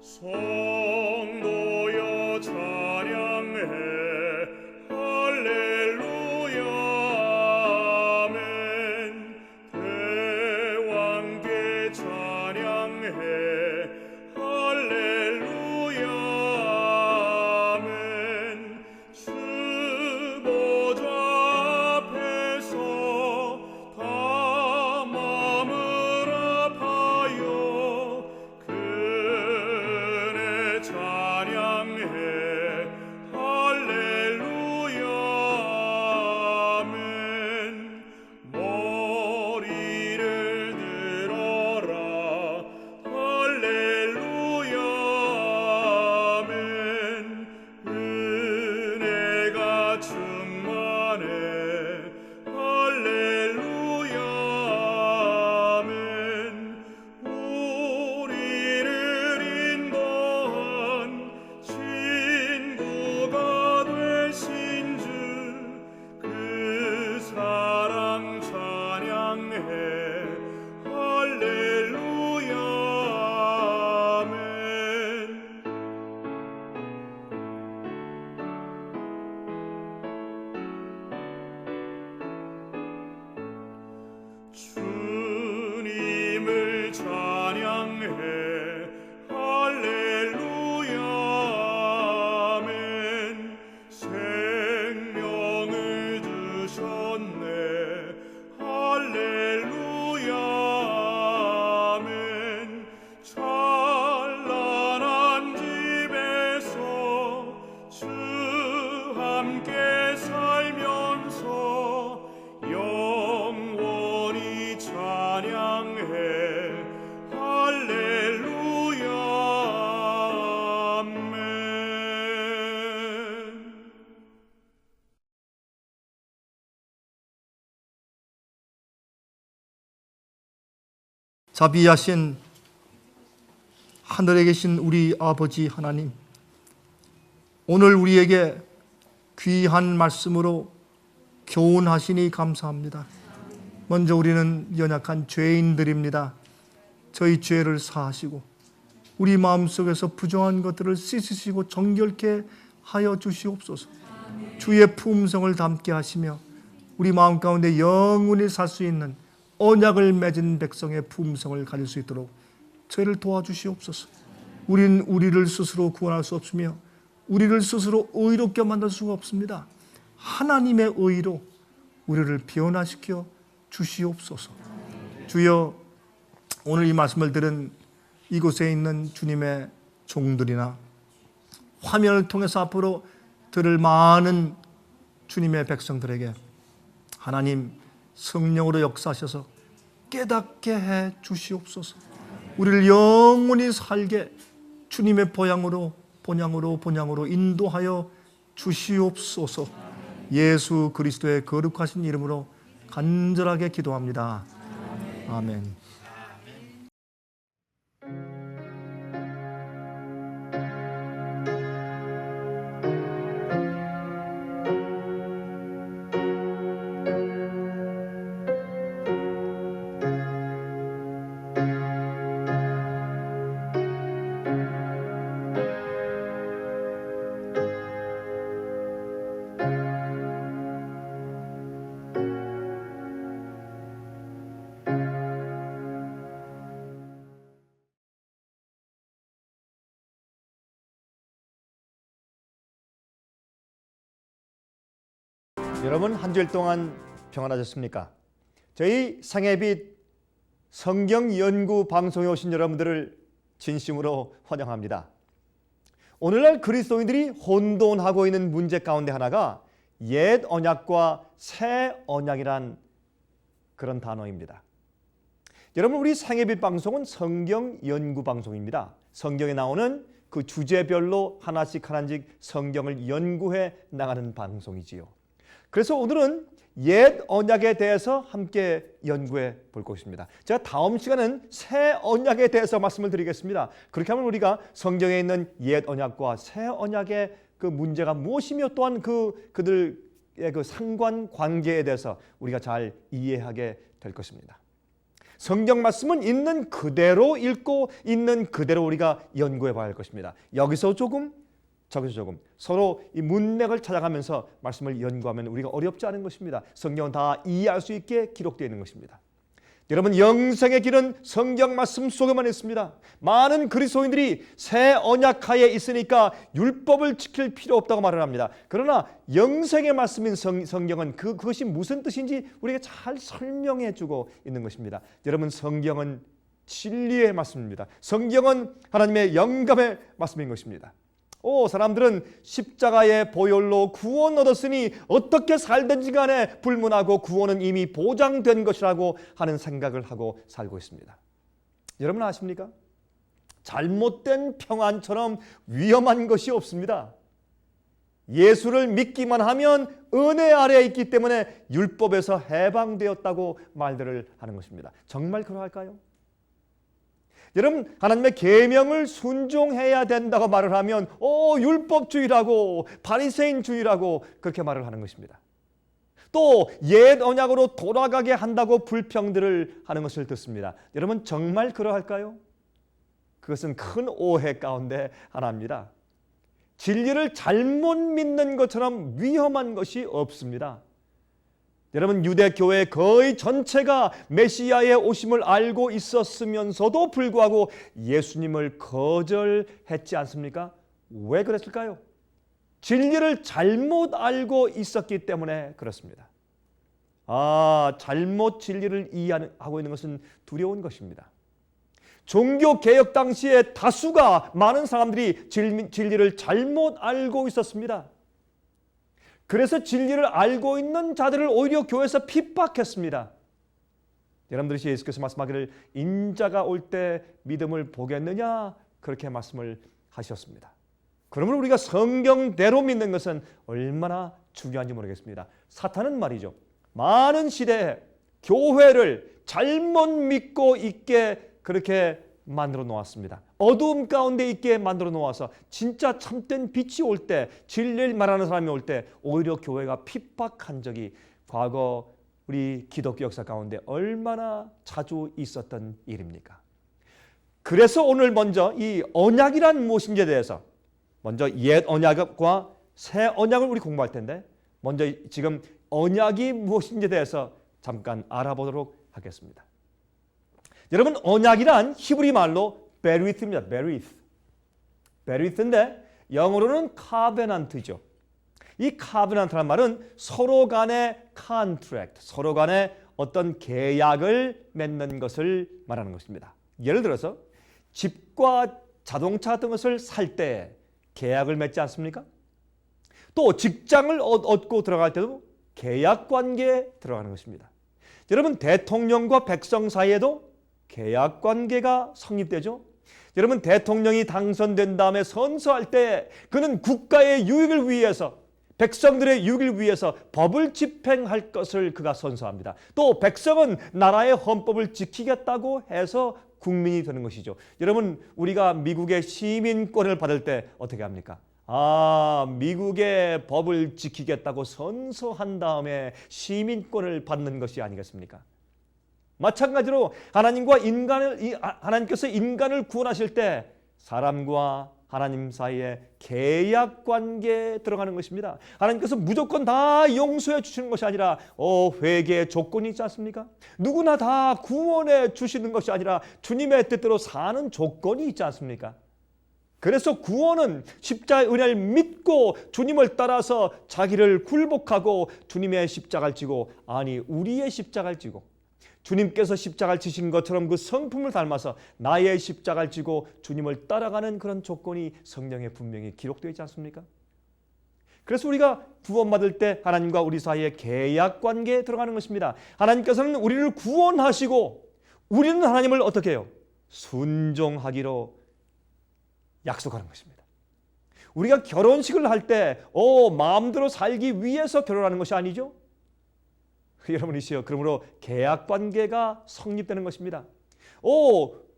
성도여 찬양해 할렐루야 아멘. 대왕께 찬양해 할렐루야 아멘. 수보좌 앞에서 다 마음을 아파요 그네 찬양해 할렐루야 아멘. 머리를 들어라 할렐루야 아멘. 은혜가 충만해 할렐루야 아멘. 우리를 인도한 친구가 되신 주 그 사랑 찬양해 할렐루야 아멘. 주님을 찬양해 할렐루야 아멘. 생명을 주셨네 할렐루야 아멘. 찬란한 집에서 주 함께 살면서 영원히 찬양해 할렐루야 아멘. 자비하신 하늘에 계신 우리 아버지 하나님, 오늘 우리에게 귀한 말씀으로 교훈하시니 감사합니다. 먼저 우리는 연약한 죄인들입니다. 저희 죄를 사하시고 우리 마음속에서 부정한 것들을 씻으시고 정결케 하여 주시옵소서. 주의 품성을 담게 하시며 우리 마음 가운데 영원히 살 수 있는 언약을 맺은 백성의 품성을 가질 수 있도록 저희를 도와주시옵소서. 우리는 우리를 스스로 구원할 수 없으며 우리를 스스로 의롭게 만들 수가 없습니다. 하나님의 의로 우리를 변화시켜 주시옵소서. 주여, 오늘 이 말씀을 들은 이곳에 있는 주님의 종들이나 화면을 통해서 앞으로 들을 많은 주님의 백성들에게 하나님 성령으로 역사하셔서 깨닫게 해 주시옵소서. 우리를 영원히 살게 주님의 본향으로 인도하여 주시옵소서. 예수 그리스도의 거룩하신 이름으로 간절하게 기도합니다. 아멘. 여러분, 한 주일 동안 평안하셨습니까? 저희 상해빛 성경 연구 방송에 오신 여러분들을 진심으로 환영합니다. 오늘날 그리스도인들이 혼돈하고 있는 문제 가운데 하나가 옛 언약과 새 언약이란 그런 단어입니다. 여러분, 우리 상해빛 방송은 성경 연구 방송입니다. 성경에 나오는 그 주제별로 하나씩 성경을 연구해 나가는 방송이지요. 그래서 오늘은 옛 언약에 대해서 함께 연구해 볼 것입니다. 제가 다음 시간은 새 언약에 대해서 말씀을 드리겠습니다. 그렇게 하면 우리가 성경에 있는 옛 언약과 새 언약의 그 문제가 무엇이며 또한 그들의 그 상관 관계에 대해서 우리가 잘 이해하게 될 것입니다. 성경 말씀은 있는 그대로 읽고 있는 그대로 우리가 연구해 봐야 할 것입니다. 여기서 조금 저기서 조금 서로 이 문맥을 찾아가면서 말씀을 연구하면 우리가 어렵지 않은 것입니다. 성경은 다 이해할 수 있게 기록되어 있는 것입니다. 여러분, 영생의 길은 성경 말씀 속에만 있습니다. 많은 그리스도인들이 새 언약하에 있으니까 율법을 지킬 필요 없다고 말을 합니다. 그러나 영생의 말씀인 성경은 그것이 무슨 뜻인지 우리에게 잘 설명해 주고 있는 것입니다. 여러분, 성경은 진리의 말씀입니다. 성경은 하나님의 영감의 말씀인 것입니다. 사람들은 십자가의 보혈로 구원 얻었으니 어떻게 살든지 간에 불문하고 구원은 이미 보장된 것이라고 하는 생각을 하고 살고 있습니다. 여러분 아십니까? 잘못된 평안처럼 위험한 것이 없습니다. 예수를 믿기만 하면 은혜 아래에 있기 때문에 율법에서 해방되었다고 말들을 하는 것입니다. 정말 그러할까요? 여러분, 하나님의 계명을 순종해야 된다고 말을 하면 율법주의라고 바리새인주의라고 그렇게 말을 하는 것입니다. 또 옛 언약으로 돌아가게 한다고 불평들을 하는 것을 듣습니다. 여러분, 정말 그러할까요? 그것은 큰 오해 가운데 하나입니다. 진리를 잘못 믿는 것처럼 위험한 것이 없습니다. 여러분, 유대교회 거의 전체가 메시아의 오심을 알고 있었으면서도 불구하고 예수님을 거절했지 않습니까? 왜 그랬을까요? 진리를 잘못 알고 있었기 때문에 그렇습니다. 잘못 진리를 이해하고 있는 것은 두려운 것입니다. 종교개혁 당시에 다수가 많은 사람들이 진리를 잘못 알고 있었습니다. 그래서 진리를 알고 있는 자들을 오히려 교회에서 핍박했습니다. 여러분들이 예수께서 말씀하기를 인자가 올 때 믿음을 보겠느냐 그렇게 말씀을 하셨습니다. 그러면 우리가 성경대로 믿는 것은 얼마나 중요한지 모르겠습니다. 사탄은 말이죠, 많은 시대에 교회를 잘못 믿고 있게 그렇게 만들어 놓았습니다. 어두움 가운데 있게 만들어 놓아서 진짜 참된 빛이 올 때, 진리를 말하는 사람이 올 때 오히려 교회가 핍박한 적이 과거 우리 기독교 역사 가운데 얼마나 자주 있었던 일입니까? 그래서 오늘 먼저 이 언약이란 무엇인지에 대해서 먼저 옛 언약과 새 언약을 우리 공부할 텐데 먼저 지금 언약이 무엇인지에 대해서 잠깐 알아보도록 하겠습니다. 여러분, 언약이란 히브리 말로 베리트입니다. 베리트인데 영어로는 카베넌트죠. 이 카베넌트란 말은 서로 간의 컨트랙트, 서로 간의 어떤 계약을 맺는 것을 말하는 것입니다. 예를 들어서 집과 자동차 같은 것을 살 때 계약을 맺지 않습니까? 또 직장을 얻고 들어갈 때도 계약 관계에 들어가는 것입니다. 여러분, 대통령과 백성 사이에도 계약 관계가 성립되죠. 여러분, 대통령이 당선된 다음에 선서할 때 그는 국가의 유익을 위해서, 백성들의 유익을 위해서 법을 집행할 것을 그가 선서합니다. 또 백성은 나라의 헌법을 지키겠다고 해서 국민이 되는 것이죠. 여러분, 우리가 미국의 시민권을 받을 때 어떻게 합니까? 미국의 법을 지키겠다고 선서한 다음에 시민권을 받는 것이 아니겠습니까? 마찬가지로 하나님께서 인간을 구원하실 때 사람과 하나님 사이에 계약 관계에 들어가는 것입니다. 하나님께서 무조건 다 용서해 주시는 것이 아니라 회개의 조건이 있지 않습니까? 누구나 다 구원해 주시는 것이 아니라 주님의 뜻대로 사는 조건이 있지 않습니까? 그래서 구원은 십자가의 은혜를 믿고 주님을 따라서 자기를 굴복하고 주님의 십자가를 지고, 우리의 십자가를 지고 주님께서 십자가를 지신 것처럼 그 성품을 닮아서 나의 십자가를 지고 주님을 따라가는 그런 조건이 성경에 분명히 기록되어 있지 않습니까? 그래서 우리가 구원받을 때 하나님과 우리 사이에 계약 관계에 들어가는 것입니다. 하나님께서는 우리를 구원하시고 우리는 하나님을 어떻게 해요? 순종하기로 약속하는 것입니다. 우리가 결혼식을 할 때 마음대로 살기 위해서 결혼하는 것이 아니죠. 여러분이시여, 그러므로 계약 관계가 성립되는 것입니다.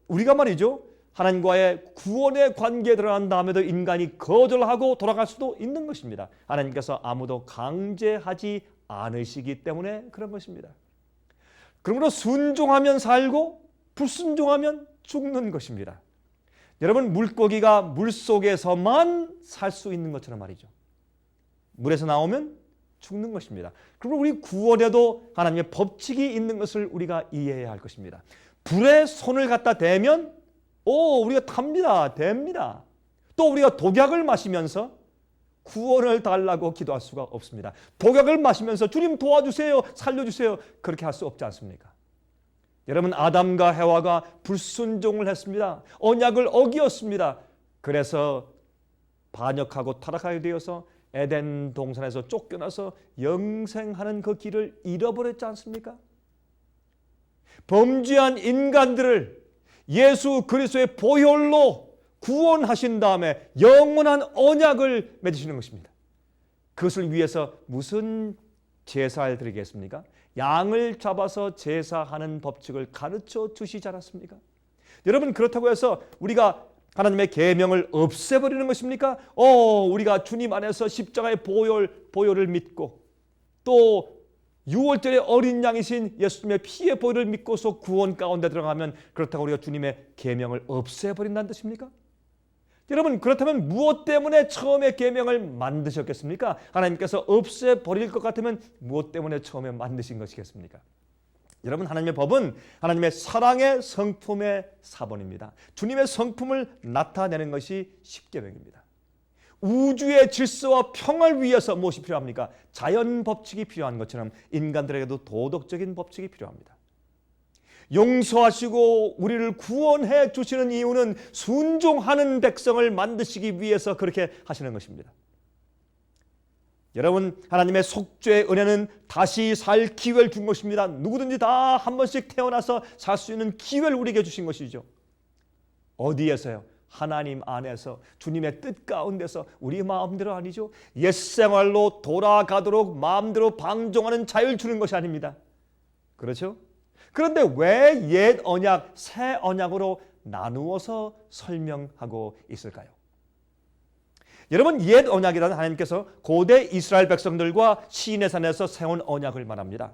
우리가 말이죠, 하나님과의 구원의 관계에 들어간 다음에도 인간이 거절하고 돌아갈 수도 있는 것입니다. 하나님께서 아무도 강제하지 않으시기 때문에 그런 것입니다. 그러므로 순종하면 살고 불순종하면 죽는 것입니다. 여러분, 물고기가 물속에서만 살 수 있는 것처럼 말이죠. 물에서 나오면 죽는 것입니다. 그리고 우리 구원에도 하나님의 법칙이 있는 것을 우리가 이해해야 할 것입니다. 불에 손을 갖다 대면 우리가 탑니다. 됩니다. 또 우리가 독약을 마시면서 구원을 달라고 기도할 수가 없습니다. 독약을 마시면서 주님 도와주세요, 살려주세요, 그렇게 할 수 없지 않습니까? 여러분, 아담과 해와가 불순종을 했습니다. 언약을 어기었습니다. 그래서 반역하고 타락하게 되어서 에덴 동산에서 쫓겨나서 영생하는 그 길을 잃어버렸지 않습니까? 범죄한 인간들을 예수 그리스도의 보혈로 구원하신 다음에 영원한 언약을 맺으시는 것입니다. 그것을 위해서 무슨 제사를 드리겠습니까? 양을 잡아서 제사하는 법칙을 가르쳐 주시지 않았습니까? 여러분, 그렇다고 해서 우리가 하나님의 계명을 없애버리는 것입니까? 우리가 주님 안에서 십자가의 보혈을 믿고 또 6월절에 어린 양이신 예수님의 피의 보혈을 믿고서 구원 가운데 들어가면 그렇다고 우리가 주님의 계명을 없애버린다는 뜻입니까? 여러분, 그렇다면 무엇 때문에 처음에 계명을 만드셨겠습니까? 하나님께서 없애버릴 것 같으면 무엇 때문에 처음에 만드신 것이겠습니까? 여러분, 하나님의 법은 하나님의 사랑의 성품의 사본입니다. 주님의 성품을 나타내는 것이 십계명입니다. 우주의 질서와 평화를 위해서 무엇이 필요합니까? 자연 법칙이 필요한 것처럼 인간들에게도 도덕적인 법칙이 필요합니다. 용서하시고 우리를 구원해 주시는 이유는 순종하는 백성을 만드시기 위해서 그렇게 하시는 것입니다. 여러분, 하나님의 속죄의 은혜는 다시 살 기회를 준 것입니다. 누구든지 다 한 번씩 태어나서 살 수 있는 기회를 우리에게 주신 것이죠. 어디에서요? 하나님 안에서, 주님의 뜻 가운데서, 우리 마음대로 아니죠. 옛생활로 돌아가도록 마음대로 방종하는 자유를 주는 것이 아닙니다. 그렇죠? 그런데 왜 옛 언약, 새 언약으로 나누어서 설명하고 있을까요? 여러분, 옛 언약이라는 하나님께서 고대 이스라엘 백성들과 시인의 산에서 세운 언약을 말합니다.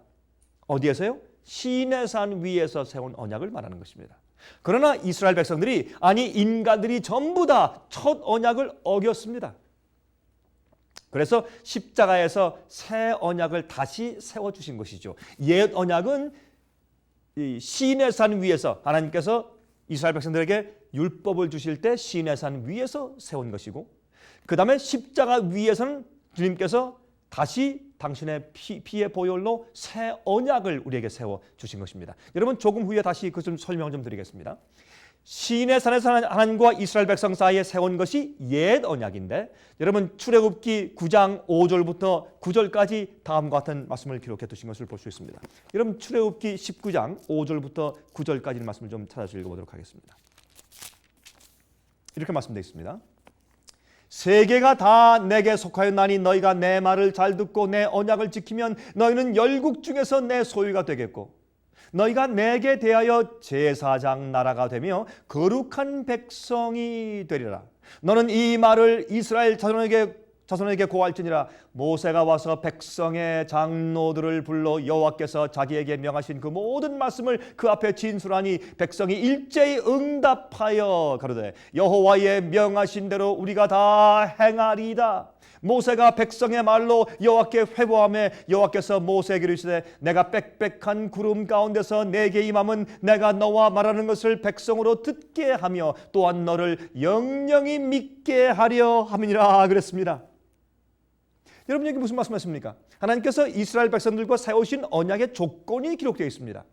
어디에서요? 시인의 산 위에서 세운 언약을 말하는 것입니다. 그러나 이스라엘 백성들이, 아니 인간들이 전부 다 첫 언약을 어겼습니다. 그래서 십자가에서 새 언약을 다시 세워주신 것이죠. 옛 언약은 이 시인의 산 위에서 하나님께서 이스라엘 백성들에게 율법을 주실 때 시인의 산 위에서 세운 것이고, 그 다음에 십자가 위에서는 주님께서 다시 당신의 피의 보혈로 새 언약을 우리에게 세워주신 것입니다. 여러분, 조금 후에 다시 그 좀 설명 좀 드리겠습니다. 시인의 산에서 하나님과 이스라엘 백성 사이에 세운 것이 옛 언약인데, 여러분 출애굽기 9장 5절부터 9절까지 다음과 같은 말씀을 기록해 두신 것을 볼 수 있습니다. 여러분, 출애굽기 19장 5절부터 9절까지 말씀을 좀 찾아서 읽어보도록 하겠습니다. 이렇게 말씀되어 있습니다. 세계가 다 내게 속하였나니 너희가 내 말을 잘 듣고 내 언약을 지키면 너희는 열국 중에서 내 소유가 되겠고, 너희가 내게 대하여 제사장 나라가 되며 거룩한 백성이 되리라. 너는 이 말을 이스라엘 자손에게 고할지니라. 모세가 와서 백성의 장로들을 불러 여호와께서 자기에게 명하신 그 모든 말씀을 그 앞에 진술하니 백성이 일제히 응답하여 가로되 여호와의 명하신 대로 우리가 다 행하리이다. 모세가 백성의 말로 여호와께 회보하며 여호와께서 모세에게 이르시되 내가 빽빽한 구름 가운데서 내게 임함은 내가 너와 말하는 것을 백성으로 듣게 하며 또한 너를 영영히 믿게 하려 함이니라 그랬습니다. 여러분, 여기 무슨 말씀하십니까? 하나님께서 이스라엘 백성들과 세우신 언약의 조건이 기록되어 있습니다.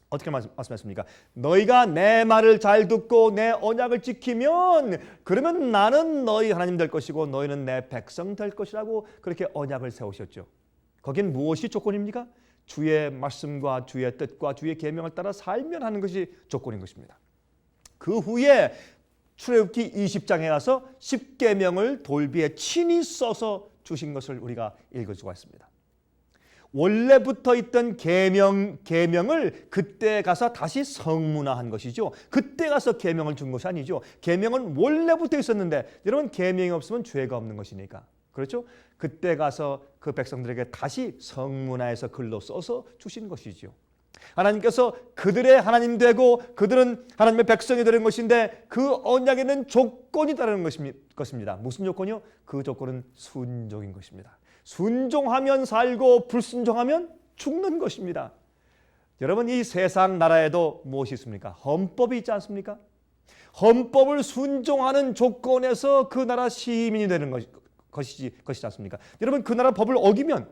어떻게 말씀하십니까? 너희가 내 말을 잘 듣고 내 언약을 지키면 그러면 나는 너희 하나님 될 것이고 너희는 내 백성 될 것이라고 그렇게 언약을 세우셨죠. 거긴 무엇이 조건입니까? 주의 말씀과 주의 뜻과 주의 계명을 따라 살면 하는 것이 조건인 것입니다. 그 후에 출애굽기 20장에 가서 10계명을 돌비에 친히 써서 주신 것을 우리가 읽을 수가 있습니다. 원래부터 있던 계명을 그때 가서 다시 성문화한 것이죠. 그때 가서 계명을 준 것이 아니죠. 계명은 원래부터 있었는데, 여러분 계명이 없으면 죄가 없는 것이니까, 그렇죠? 그때 가서 그 백성들에게 다시 성문화해서 글로 써서 주신 것이죠. 하나님께서 그들의 하나님 되고 그들은 하나님의 백성이 되는 것인데 그 언약에는 조건이 있다는 것입니다. 무슨 조건이요? 그 조건은 순종인 것입니다. 순종하면 살고 불순종하면 죽는 것입니다. 여러분, 이 세상 나라에도 무엇이 있습니까? 헌법이 있지 않습니까? 헌법을 순종하는 조건에서 그 나라 시민이 되는 것이지 않습니까? 여러분, 그 나라 법을 어기면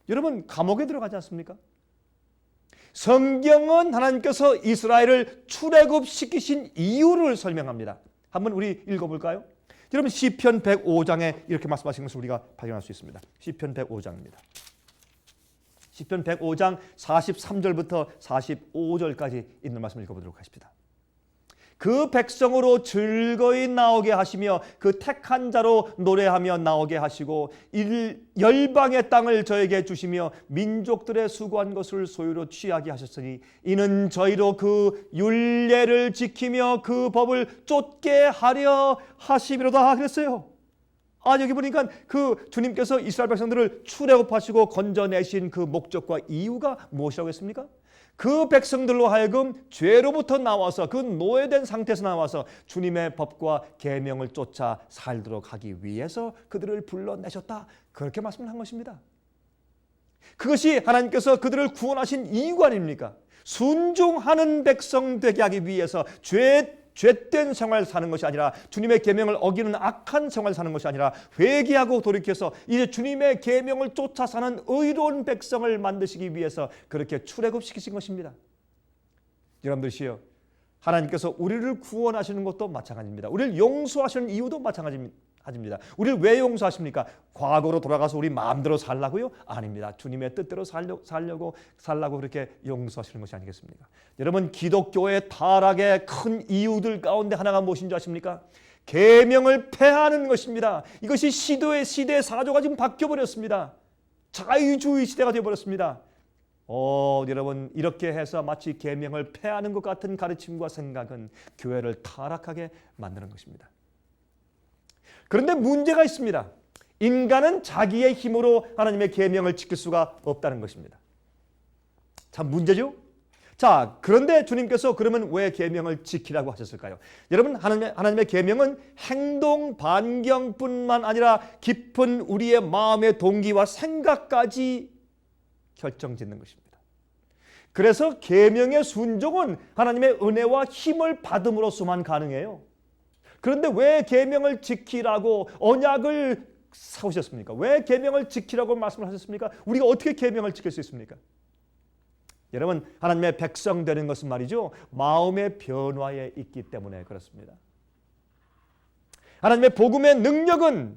여러분 감옥에 들어가지 않습니까? 성경은 하나님께서 이스라엘을 출애굽시키신 이유를 설명합니다. 한번 우리 읽어볼까요? 여러분, 시편 105장에 이렇게 말씀하신 것을 우리가 발견할 수 있습니다. 시편 105장입니다. 시편 105장 43절부터 45절까지 있는 말씀을 읽어보도록 하십니다. 그 백성으로 즐거이 나오게 하시며 그 택한 자로 노래하며 나오게 하시고 열방의 땅을 저에게 주시며 민족들의 수고한 것을 소유로 취하게 하셨으니 이는 저희로 그 율례를 지키며 그 법을 쫓게 하려 하심이로다 그랬어요. 여기 보니까 그 주님께서 이스라엘 백성들을 출애굽하시고 건져내신 그 목적과 이유가 무엇이라고 했습니까? 그 백성들로 하여금 죄로부터 나와서 그 노예된 상태에서 나와서 주님의 법과 계명을 쫓아 살도록 하기 위해서 그들을 불러내셨다. 그렇게 말씀을 한 것입니다. 그것이 하나님께서 그들을 구원하신 이유가 아닙니까? 순종하는 백성 되게 하기 위해서 죄된 생활을 사는 것이 아니라 주님의 계명을 어기는 악한 생활을 사는 것이 아니라 회개하고 돌이켜서 이제 주님의 계명을 쫓아 사는 의로운 백성을 만드시기 위해서 그렇게 출애굽시키신 것입니다. 여러분들이요, 하나님께서 우리를 구원하시는 것도 마찬가지입니다. 우리를 용서하시는 이유도 마찬가지입니다. 우리를 왜 용서하십니까? 과거로 돌아가서 우리 마음대로 살라고요? 아닙니다. 주님의 뜻대로 살라고 그렇게 용서하시는 것이 아니겠습니까? 여러분, 기독교의 타락의 큰 이유들 가운데 하나가 무엇인지 아십니까? 계명을 폐하는 것입니다. 이것이 시대의 사조가 지금 바뀌어버렸습니다. 자유주의 시대가 되어버렸습니다. 여러분, 이렇게 해서 마치 계명을 폐하는 것 같은 가르침과 생각은 교회를 타락하게 만드는 것입니다. 그런데 문제가 있습니다. 인간은 자기의 힘으로 하나님의 계명을 지킬 수가 없다는 것입니다. 참 문제죠? 자, 그런데 주님께서 그러면 왜 계명을 지키라고 하셨을까요? 여러분, 하나님의 계명은 행동 반경뿐만 아니라 깊은 우리의 마음의 동기와 생각까지 결정짓는 것입니다. 그래서 계명의 순종은 하나님의 은혜와 힘을 받음으로써만 가능해요. 그런데 왜 계명을 지키라고 언약을 세우셨습니까? 왜 계명을 지키라고 말씀을 하셨습니까? 우리가 어떻게 계명을 지킬 수 있습니까? 여러분, 하나님의 백성 되는 것은 말이죠, 마음의 변화에 있기 때문에 그렇습니다. 하나님의 복음의 능력은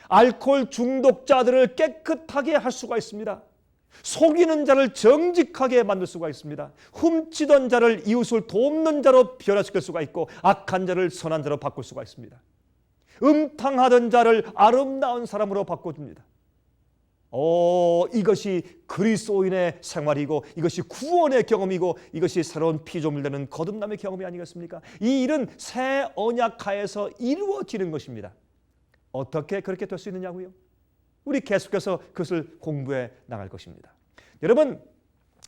알코올 중독자들을 깨끗하게 할 수가 있습니다. 속이는 자를 정직하게 만들 수가 있습니다. 훔치던 자를 이웃을 돕는 자로 변화시킬 수가 있고 악한 자를 선한 자로 바꿀 수가 있습니다. 음탕하던 자를 아름다운 사람으로 바꿔줍니다. 이것이 그리스도인의 생활이고 이것이 구원의 경험이고 이것이 새로운 피조물 되는 거듭남의 경험이 아니겠습니까? 이 일은 새 언약하에서 이루어지는 것입니다. 어떻게 그렇게 될 수 있느냐고요? 우리 계속해서 그것을 공부해 나갈 것입니다. 여러분,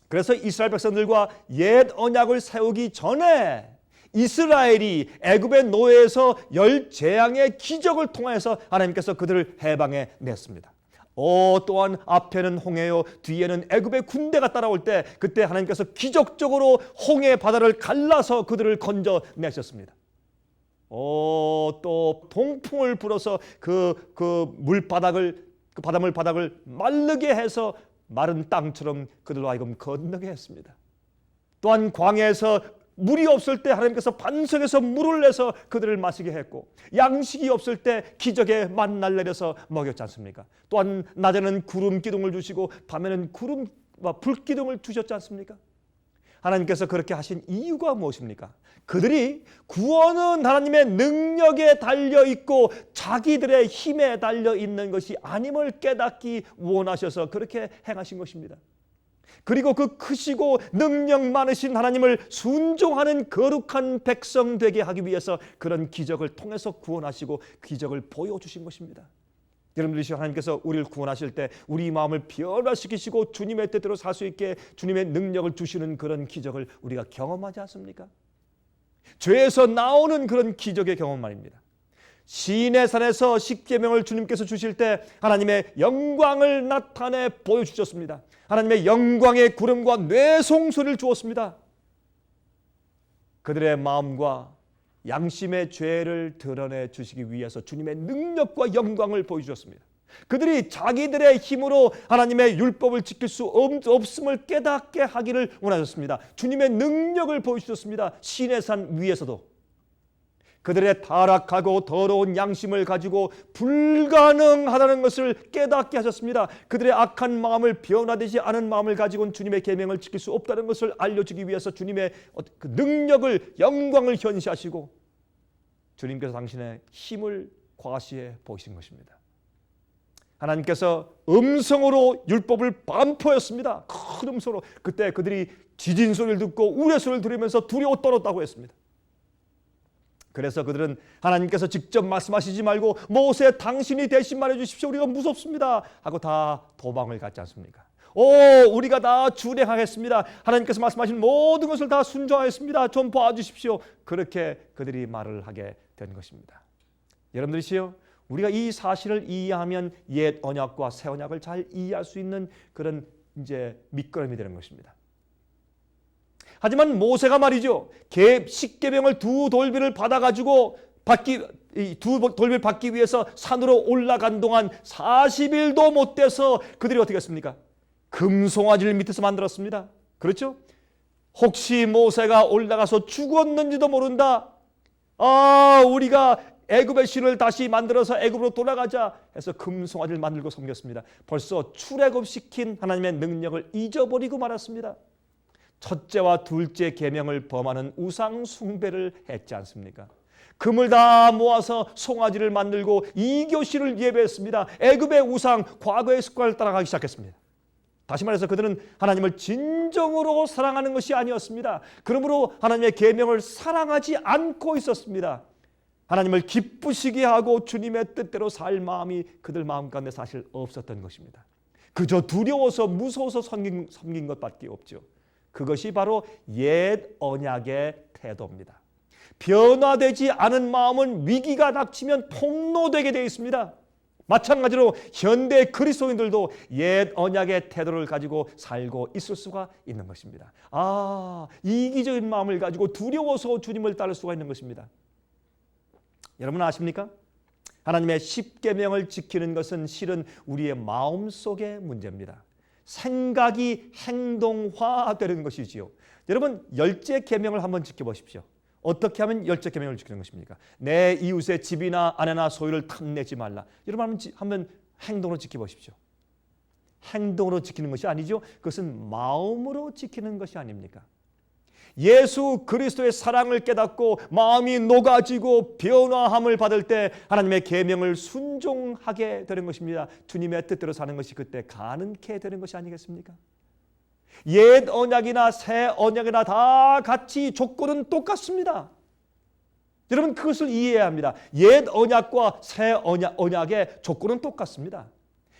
그래서 이스라엘 백성들과 옛 언약을 세우기 전에 이스라엘이 애굽의 노예에서 열 재앙의 기적을 통해서 하나님께서 그들을 해방해 냈습니다. 또한 앞에는 홍해요, 뒤에는 애굽의 군대가 따라올 때 그때 하나님께서 기적적으로 홍해 바다를 갈라서 그들을 건져내셨습니다. 또 동풍을 불어서 그 바닷물 바닥을 마르게 해서 마른 땅처럼 그들로 하여금 건너게 했습니다. 또한 광야에서 물이 없을 때 하나님께서 반석에서 물을 내서 그들을 마시게 했고 양식이 없을 때 기적의 만나를 내려서 먹였지 않습니까? 또한 낮에는 구름 기둥을 주시고 밤에는 불 기둥을 주셨지 않습니까? 하나님께서 그렇게 하신 이유가 무엇입니까? 그들이 구원은 하나님의 능력에 달려있고 자기들의 힘에 달려있는 것이 아님을 깨닫기 원하셔서 그렇게 행하신 것입니다. 그리고 그 크시고 능력 많으신 하나님을 순종하는 거룩한 백성 되게 하기 위해서 그런 기적을 통해서 구원하시고 기적을 보여주신 것입니다. 여러분들이 하나님께서 우리를 구원하실 때 우리 마음을 변화시키시고 주님의 뜻대로 살 수 있게 주님의 능력을 주시는 그런 기적을 우리가 경험하지 않습니까? 죄에서 나오는 그런 기적의 경험 말입니다. 시인의 산에서 십계명을 주님께서 주실 때 하나님의 영광을 나타내 보여주셨습니다. 하나님의 영광의 구름과 뇌송소리를 주었습니다. 그들의 마음과 양심의 죄를 드러내 주시기 위해서 주님의 능력과 영광을 보여주셨습니다. 그들이 자기들의 힘으로 하나님의 율법을 지킬 수 없음을 깨닫게 하기를 원하셨습니다. 주님의 능력을 보여주셨습니다. 시내 산 위에서도 그들의 타락하고 더러운 양심을 가지고 불가능하다는 것을 깨닫게 하셨습니다. 그들의 악한 마음을 변화되지 않은 마음을 가지고는 주님의 계명을 지킬 수 없다는 것을 알려주기 위해서 주님의 그 능력을, 영광을 현시하시고 주님께서 당신의 힘을 과시해 보이신 것입니다. 하나님께서 음성으로 율법을 반포했습니다. 큰 음성으로. 그때 그들이 지진 소리를 듣고 우레 소리를 들으면서 두려워 떨었다고 했습니다. 그래서 그들은 하나님께서 직접 말씀하시지 말고 모세 당신이 대신 말해 주십시오. 우리가 무섭습니다 하고 다 도망을 갔지 않습니까? 우리가 다 준행하겠습니다. 하나님께서 말씀하신 모든 것을 다 순종하겠습니다. 좀 봐주십시오. 그렇게 그들이 말을 하게 된 것입니다. 여러분들이시요, 우리가 이 사실을 이해하면 옛 언약과 새 언약을 잘 이해할 수 있는 그런 이제 밑거름이 되는 것입니다. 하지만 모세가 말이죠, 십계명을 두 돌비를 받아가지고 두 돌비를 받기 위해서 산으로 올라간 동안 40일도 못 돼서 그들이 어떻게 했습니까? 금송아지를 밑에서 만들었습니다. 그렇죠? 혹시 모세가 올라가서 죽었는지도 모른다. 우리가 애굽의 신을 다시 만들어서 애굽으로 돌아가자 해서 금송아지를 만들고 섬겼습니다. 벌써 출애굽시킨 하나님의 능력을 잊어버리고 말았습니다. 첫째와 둘째 계명을 범하는 우상 숭배를 했지 않습니까? 금을 다 모아서 송아지를 만들고 이교시를 예배했습니다. 애굽의 우상, 과거의 습관을 따라가기 시작했습니다. 다시 말해서 그들은 하나님을 진정으로 사랑하는 것이 아니었습니다. 그러므로 하나님의 계명을 사랑하지 않고 있었습니다. 하나님을 기쁘시게 하고 주님의 뜻대로 살 마음이 그들 마음 가운데 사실 없었던 것입니다. 그저 두려워서 무서워서 섬긴 것밖에 없죠. 그것이 바로 옛 언약의 태도입니다. 변화되지 않은 마음은 위기가 닥치면 폭로되게 되어 있습니다. 마찬가지로 현대 그리스도인들도 옛 언약의 태도를 가지고 살고 있을 수가 있는 것입니다. 이기적인 마음을 가지고 두려워서 주님을 따를 수가 있는 것입니다. 여러분 아십니까? 하나님의 십계명을 지키는 것은 실은 우리의 마음속의 문제입니다. 생각이 행동화되는 것이지요. 여러분, 열째 계명을 한번 지켜보십시오. 어떻게 하면 열째 계명을 지키는 것입니까? 내 이웃의 집이나 아내나 소유를 탐내지 말라. 여러분 한번 행동으로 지켜보십시오. 행동으로 지키는 것이 아니죠. 그것은 마음으로 지키는 것이 아닙니까? 예수 그리스도의 사랑을 깨닫고 마음이 녹아지고 변화함을 받을 때 하나님의 계명을 순종하게 되는 것입니다. 주님의 뜻대로 사는 것이 그때 가능케 되는 것이 아니겠습니까? 옛 언약이나 새 언약이나 다 같이 조건은 똑같습니다. 여러분 그것을 이해해야 합니다. 옛 언약과 새 언약의 조건은 똑같습니다.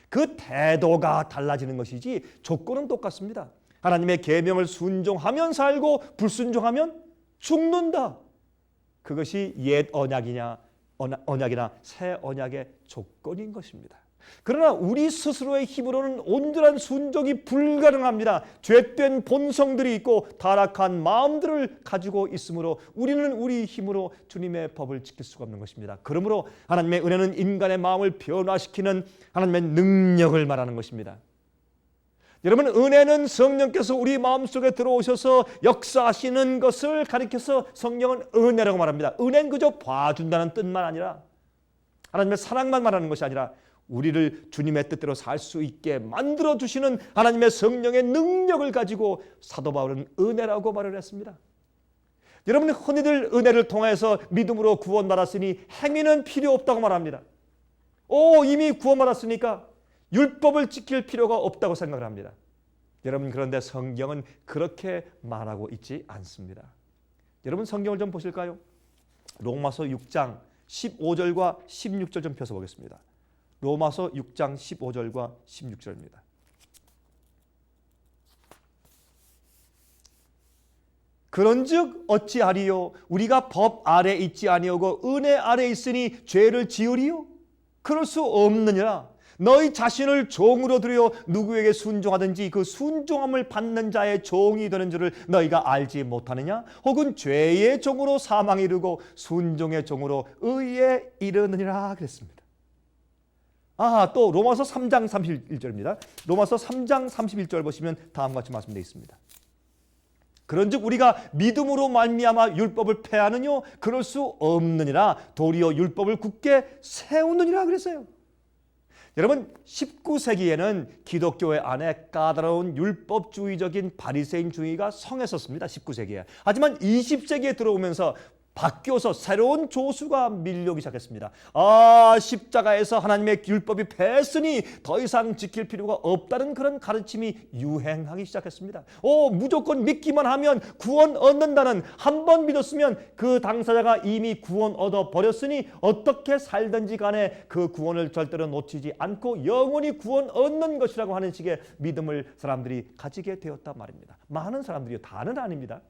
그 태도가 달라지는 것이지 조건은 똑같습니다. 하나님의 계명을 순종하면 살고 불순종하면 죽는다. 그것이 옛 언약이나 새 언약의 조건인 것입니다. 그러나 우리 스스로의 힘으로는 온전한 순종이 불가능합니다. 죄된 본성들이 있고 타락한 마음들을 가지고 있으므로 우리는 우리 힘으로 주님의 법을 지킬 수가 없는 것입니다. 그러므로 하나님의 은혜는 인간의 마음을 변화시키는 하나님의 능력을 말하는 것입니다. 여러분, 은혜는 성령께서 우리 마음속에 들어오셔서 역사하시는 것을 가리켜서 성령은 은혜라고 말합니다. 은혜는 그저 봐준다는 뜻만 아니라 하나님의 사랑만 말하는 것이 아니라 우리를 주님의 뜻대로 살 수 있게 만들어주시는 하나님의 성령의 능력을 가지고 사도 바울은 은혜라고 말을 했습니다. 여러분, 흔히들 은혜를 통해서 믿음으로 구원받았으니 행위는 필요 없다고 말합니다. 이미 구원받았으니까 율법을 지킬 필요가 없다고 생각을 합니다. 여러분, 그런데 성경은 그렇게 말하고 있지 않습니다. 여러분 성경을 좀 보실까요? 로마서 6장 15절과 16절 좀 펴서 보겠습니다. 로마서 6장 15절과 16절입니다. 그런즉 어찌하리요? 우리가 법 아래 있지 아니하고 은혜 아래 있으니 죄를 지으리요? 그럴 수 없느니라. 너희 자신을 종으로 들여 누구에게 순종하든지 그 순종함을 받는 자의 종이 되는 줄을 너희가 알지 못하느냐? 혹은 죄의 종으로 사망에 이르고 순종의 종으로 의에 이르느니라 그랬습니다. 또 로마서 3장 31절입니다. 로마서 3장 31절 보시면 다음과 같이 말씀되어 있습니다. 그런즉 우리가 믿음으로 말미암아 율법을 폐하느뇨? 그럴 수 없느니라. 도리어 율법을 굳게 세우느니라 그랬어요. 여러분, 19세기에는 기독교회 안에 까다로운 율법주의적인 바리새인주의가 성했었습니다. 19세기에. 하지만 20세기에 들어오면서 바뀌어서 새로운 조수가 밀려오기 시작했습니다. 십자가에서 하나님의 율법이 패했으니 더 이상 지킬 필요가 없다는 그런 가르침이 유행하기 시작했습니다. 무조건 믿기만 하면 구원 얻는다는, 한 번 믿었으면 그 당사자가 이미 구원 얻어 버렸으니 어떻게 살든지 간에 그 구원을 절대로 놓치지 않고 영원히 구원 얻는 것이라고 하는 식의 믿음을 사람들이 가지게 되었단 말입니다. 많은 사람들이요, 다는 아닙니다.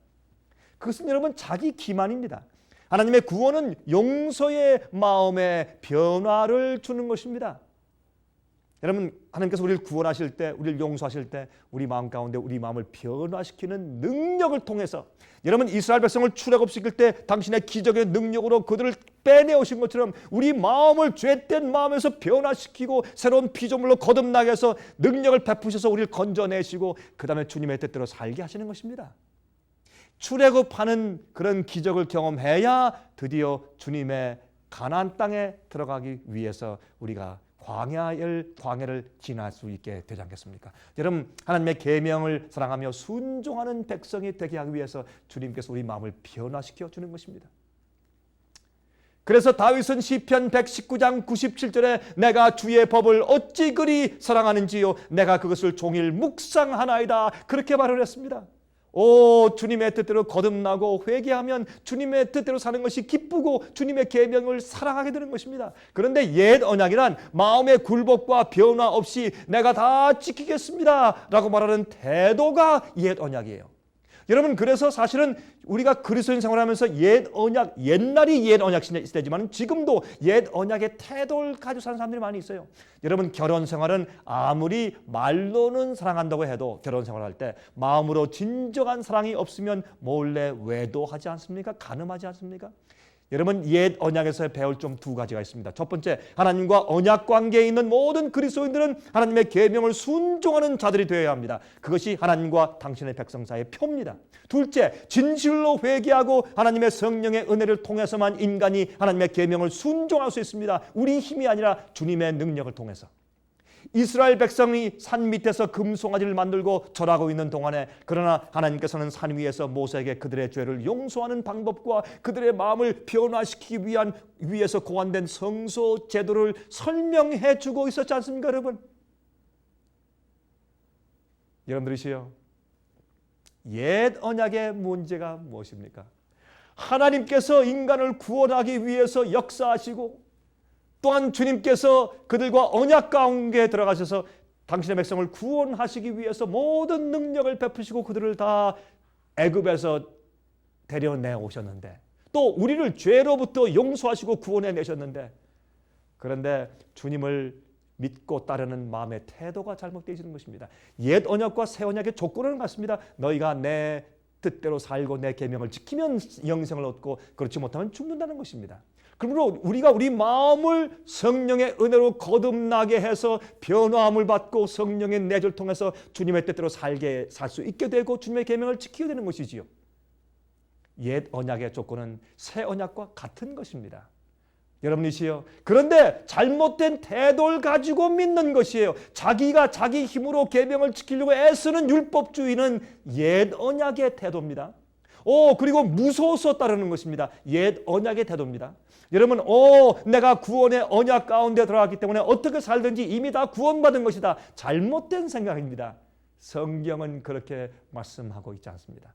그것은 여러분 자기 기만입니다. 하나님의 구원은 용서의 마음의 변화를 주는 것입니다. 여러분, 하나님께서 우리를 구원하실 때, 우리를 용서하실 때 우리 마음 가운데 우리 마음을 변화시키는 능력을 통해서, 여러분 이스라엘 백성을 출애굽시킬 때 당신의 기적의 능력으로 그들을 빼내오신 것처럼 우리 마음을 죄된 마음에서 변화시키고 새로운 피조물로 거듭나게 해서 능력을 베푸셔서 우리를 건져내시고 그 다음에 주님의 뜻대로 살게 하시는 것입니다. 출애굽하는 그런 기적을 경험해야 드디어 주님의 가나안 땅에 들어가기 위해서 우리가 광야를 지날 수 있게 되지 않겠습니까? 여러분, 하나님의 계명을 사랑하며 순종하는 백성이 되게 하기 위해서 주님께서 우리 마음을 변화시켜 주는 것입니다. 그래서 다윗은 시편 119장 97절에 내가 주의 법을 어찌 그리 사랑하는지요 내가 그것을 종일 묵상하나이다 그렇게 말을 했습니다. 주님의 뜻대로 거듭나고 회개하면 주님의 뜻대로 사는 것이 기쁘고 주님의 계명을 사랑하게 되는 것입니다. 그런데 옛 언약이란 마음의 굴복과 변화 없이 내가 다 지키겠습니다 라고 말하는 태도가 옛 언약이에요. 여러분, 그래서 사실은 우리가 그리스도인 생활하면서 옛 언약, 옛날이 옛 언약 시대지만 지금도 옛 언약의 태도를 가지고 사는 사람들이 많이 있어요. 여러분, 결혼 생활은 아무리 말로는 사랑한다고 해도 결혼 생활할 때 마음으로 진정한 사랑이 없으면 몰래 외도하지 않습니까? 간음하지 않습니까? 여러분, 옛 언약에서 배울 좀 두 가지가 있습니다. 첫 번째, 하나님과 언약 관계에 있는 모든 그리스도인들은 하나님의 계명을 순종하는 자들이 되어야 합니다. 그것이 하나님과 당신의 백성 사이의 표입니다. 둘째, 진실로 회개하고 하나님의 성령의 은혜를 통해서만 인간이 하나님의 계명을 순종할 수 있습니다. 우리 힘이 아니라 주님의 능력을 통해서. 이스라엘 백성이 산 밑에서 금송아지를 만들고 절하고 있는 동안에, 그러나 하나님께서는 산 위에서 모세에게 그들의 죄를 용서하는 방법과 그들의 마음을 변화시키기 위해서 고안된 성소 제도를 설명해 주고 있었지 않습니까, 여러분? 여러분들이시여, 옛 언약의 문제가 무엇입니까? 하나님께서 인간을 구원하기 위해서 역사하시고 또한 주님께서 그들과 언약 가운데 들어가셔서 당신의 백성을 구원하시기 위해서 모든 능력을 베푸시고 그들을 다 애굽에서 데려내 오셨는데, 또 우리를 죄로부터 용서하시고 구원해 내셨는데, 그런데 주님을 믿고 따르는 마음의 태도가 잘못되어 있는 것입니다. 옛 언약과 새 언약의 조건은 같습니다. 너희가 내 뜻대로 살고 내 계명을 지키면 영생을 얻고 그렇지 못하면 죽는다는 것입니다. 그러므로 우리가 우리 마음을 성령의 은혜로 거듭나게 해서 변화함을 받고 성령의 내조를 통해서 주님의 뜻대로 살 수 있게 되고 주님의 계명을 지키게 되는 것이지요. 옛 언약의 조건은 새 언약과 같은 것입니다. 여러분이시여, 그런데 잘못된 태도를 가지고 믿는 것이에요. 자기가 자기 힘으로 계명을 지키려고 애쓰는 율법주의는 옛 언약의 태도입니다. 그리고 무서워서 따르는 것입니다. 옛 언약의 태도입니다. 여러분, 내가 구원의 언약 가운데 들어갔기 때문에 어떻게 살든지 이미 다 구원받은 것이다. 잘못된 생각입니다. 성경은 그렇게 말씀하고 있지 않습니다.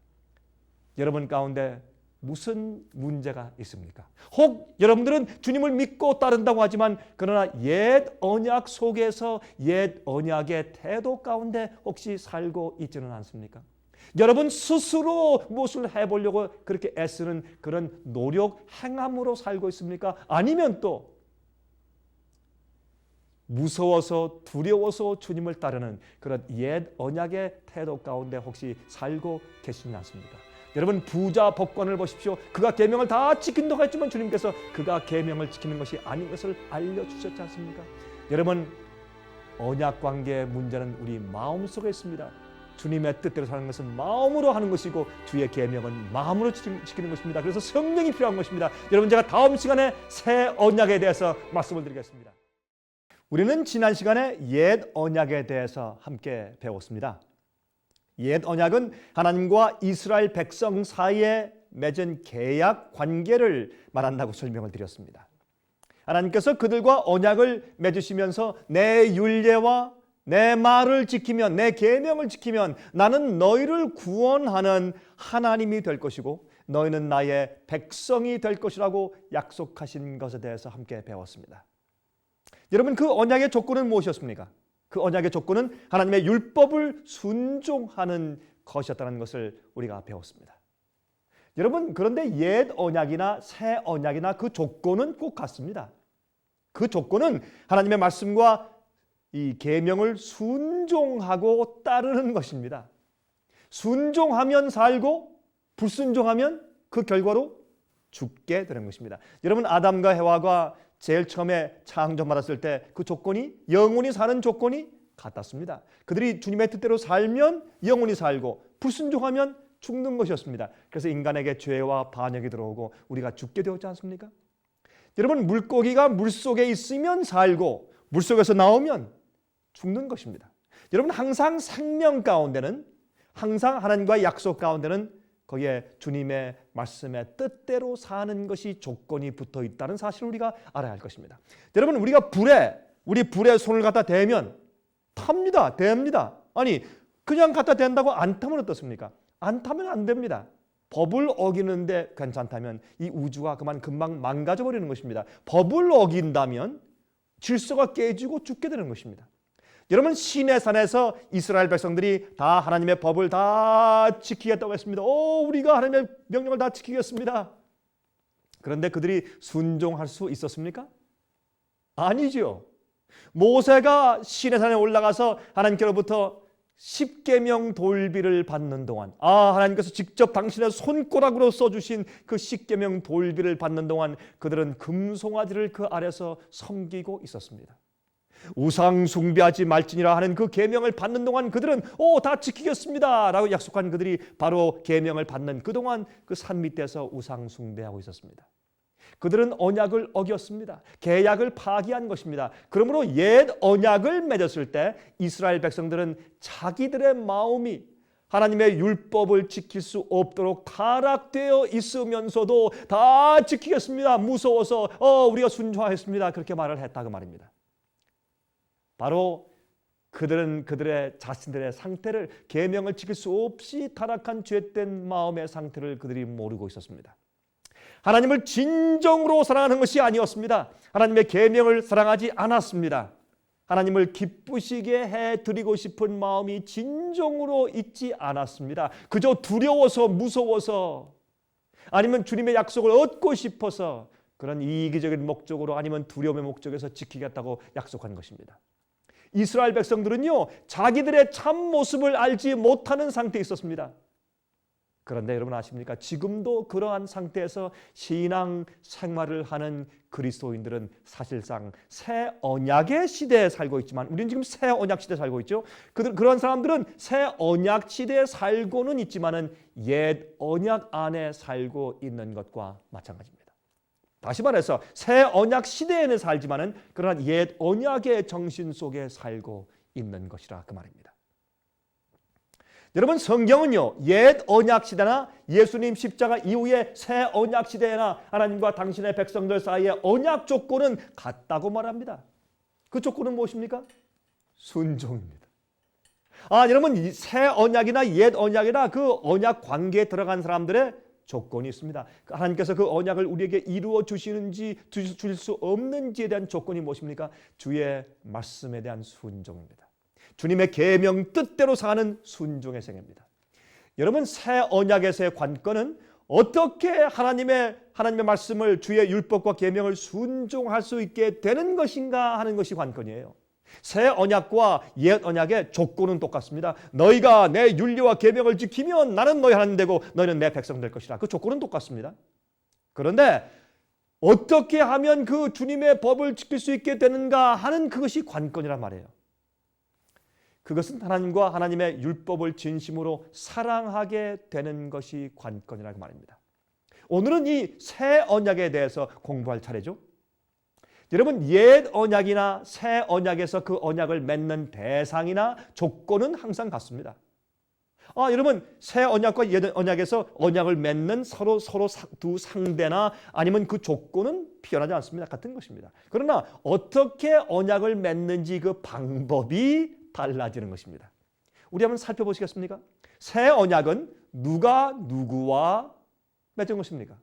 여러분 가운데 무슨 문제가 있습니까? 혹 여러분들은 주님을 믿고 따른다고 하지만 그러나 옛 언약 속에서 옛 언약의 태도 가운데 혹시 살고 있지는 않습니까? 여러분 스스로 무엇을 해보려고 그렇게 애쓰는 그런 노력, 행함으로 살고 있습니까? 아니면 또 무서워서 두려워서 주님을 따르는 그런 옛 언약의 태도 가운데 혹시 살고 계시지 않습니까? 여러분 부자 법관을 보십시오. 그가 계명을 다 지킨다고 했지만 주님께서 그가 계명을 지키는 것이 아닌 것을 알려주셨지 않습니까? 여러분 언약 관계의 문제는 우리 마음속에 있습니다. 주님의 뜻대로 사는 것은 마음으로 하는 것이고 주의 계명은 마음으로 지키는 것입니다. 그래서 성령이 필요한 것입니다. 여러분 제가 다음 시간에 새 언약에 대해서 말씀을 드리겠습니다. 우리는 지난 시간에 옛 언약에 대해서 함께 배웠습니다. 옛 언약은 하나님과 이스라엘 백성 사이에 맺은 계약 관계를 말한다고 설명을 드렸습니다. 하나님께서 그들과 언약을 맺으시면서 내 율례와 내 말을 지키면, 내 계명을 지키면 나는 너희를 구원하는 하나님이 될 것이고 너희는 나의 백성이 될 것이라고 약속하신 것에 대해서 함께 배웠습니다. 여러분 그 언약의 조건은 무엇이었습니까? 그 언약의 조건은 하나님의 율법을 순종하는 것이었다는 것을 우리가 배웠습니다. 여러분 그런데 옛 언약이나 새 언약이나 그 조건은 꼭 같습니다. 그 조건은 하나님의 말씀과 이 계명을 순종하고 따르는 것입니다. 순종하면 살고 불순종하면 그 결과로 죽게 되는 것입니다. 여러분 아담과 해와가 제일 처음에 창조받았을 때 그 조건이 영원히 사는 조건이 같았습니다. 그들이 주님의 뜻대로 살면 영원히 살고 불순종하면 죽는 것이었습니다. 그래서 인간에게 죄와 반역이 들어오고 우리가 죽게 되었지 않습니까? 여러분 물고기가 물속에 있으면 살고 물속에서 나오면 죽는 것입니다. 여러분 항상 생명 가운데는 항상 하나님과의 약속 가운데는 거기에 주님의 말씀의 뜻대로 사는 것이 조건이 붙어 있다는 사실을 우리가 알아야 할 것입니다. 여러분 우리가 우리 불에 손을 갖다 대면 탑니다. 됩니다. 아니 그냥 갖다 댄다고 안 타면 어떻습니까? 안 타면 안 됩니다. 법을 어기는데 괜찮다면 이 우주가 금방 망가져 버리는 것입니다. 법을 어긴다면 질서가 깨지고 죽게 되는 것입니다. 여러분 시내산에서 이스라엘 백성들이 다 하나님의 법을 다 지키겠다고 했습니다. 우리가 하나님의 명령을 다 지키겠습니다. 그런데 그들이 순종할 수 있었습니까? 아니죠. 모세가 시내산에 올라가서 하나님께로부터 십계명 돌비를 받는 동안 하나님께서 직접 당신의 손가락으로 써주신 그 십계명 돌비를 받는 동안 그들은 금송아지를 그 아래서 섬기고 있었습니다. 우상 숭배하지 말지니라 하는 그 계명을 받는 동안 그들은 다 지키겠습니다 라고 약속한 그들이 바로 계명을 받는 그동안 그 산 밑에서 우상 숭배하고 있었습니다. 그들은 언약을 어겼습니다. 계약을 파기한 것입니다. 그러므로 옛 언약을 맺었을 때 이스라엘 백성들은 자기들의 마음이 하나님의 율법을 지킬 수 없도록 타락되어 있으면서도 다 지키겠습니다. 무서워서 우리가 순종하겠습니다. 그렇게 말을 했다 그 말입니다. 바로 그들은 그들의 자신들의 상태를 계명을 지킬 수 없이 타락한 죄된 마음의 상태를 그들이 모르고 있었습니다. 하나님을 진정으로 사랑하는 것이 아니었습니다. 하나님의 계명을 사랑하지 않았습니다. 하나님을 기쁘시게 해드리고 싶은 마음이 진정으로 있지 않았습니다. 그저 두려워서 무서워서 아니면 주님의 약속을 얻고 싶어서 그런 이기적인 목적으로 아니면 두려움의 목적에서 지키겠다고 약속한 것입니다. 이스라엘 백성들은요 자기들의 참 모습을 알지 못하는 상태에 있었습니다. 그런데 여러분 아십니까? 지금도 그러한 상태에서 신앙 생활을 하는 그리스도인들은 사실상 새 언약의 시대에 살고 있지만 우리는 지금 새 언약 시대에 살고 있죠. 그런 사람들은 새 언약 시대에 살고는 있지만은 옛 언약 안에 살고 있는 것과 마찬가지입니다. 다시 말해서 새 언약 시대에는 살지만은 그러나 옛 언약의 정신 속에 살고 있는 것이라 그 말입니다. 여러분 성경은요 옛 언약 시대나 예수님 십자가 이후에 새 언약 시대나 하나님과 당신의 백성들 사이의 언약 조건은 같다고 말합니다. 그 조건은 무엇입니까? 순종입니다. 여러분 새 언약이나 옛 언약이나 그 언약 관계에 들어간 사람들의 조건이 있습니다. 하나님께서 그 언약을 우리에게 이루어 주시는지 주실 수 없는지에 대한 조건이 무엇입니까? 주의 말씀에 대한 순종입니다. 주님의 계명 뜻대로 사는 순종의 생애입니다. 여러분, 새 언약에서의 관건은 어떻게 하나님의 말씀을, 주의 율법과 계명을 순종할 수 있게 되는 것인가 하는 것이 관건이에요. 새 언약과 옛 언약의 조건은 똑같습니다. 너희가 내 율례와 계명을 지키면 나는 너희 하나님 되고 너희는 내 백성 될 것이라. 그 조건은 똑같습니다. 그런데 어떻게 하면 그 주님의 법을 지킬 수 있게 되는가 하는 그것이 관건이란 말이에요. 그것은 하나님과 하나님의 율법을 진심으로 사랑하게 되는 것이 관건이라고 말입니다. 오늘은 이 새 언약에 대해서 공부할 차례죠. 여러분, 옛 언약이나 새 언약에서 그 언약을 맺는 대상이나 조건은 항상 같습니다. 여러분, 새 언약과 옛 언약에서 언약을 맺는 서로 두 상대나 아니면 그 조건은 변하지 않습니다. 같은 것입니다. 그러나 어떻게 언약을 맺는지 그 방법이 달라지는 것입니다. 우리 한번 살펴보시겠습니까? 새 언약은 누가 누구와 맺은 것입니까?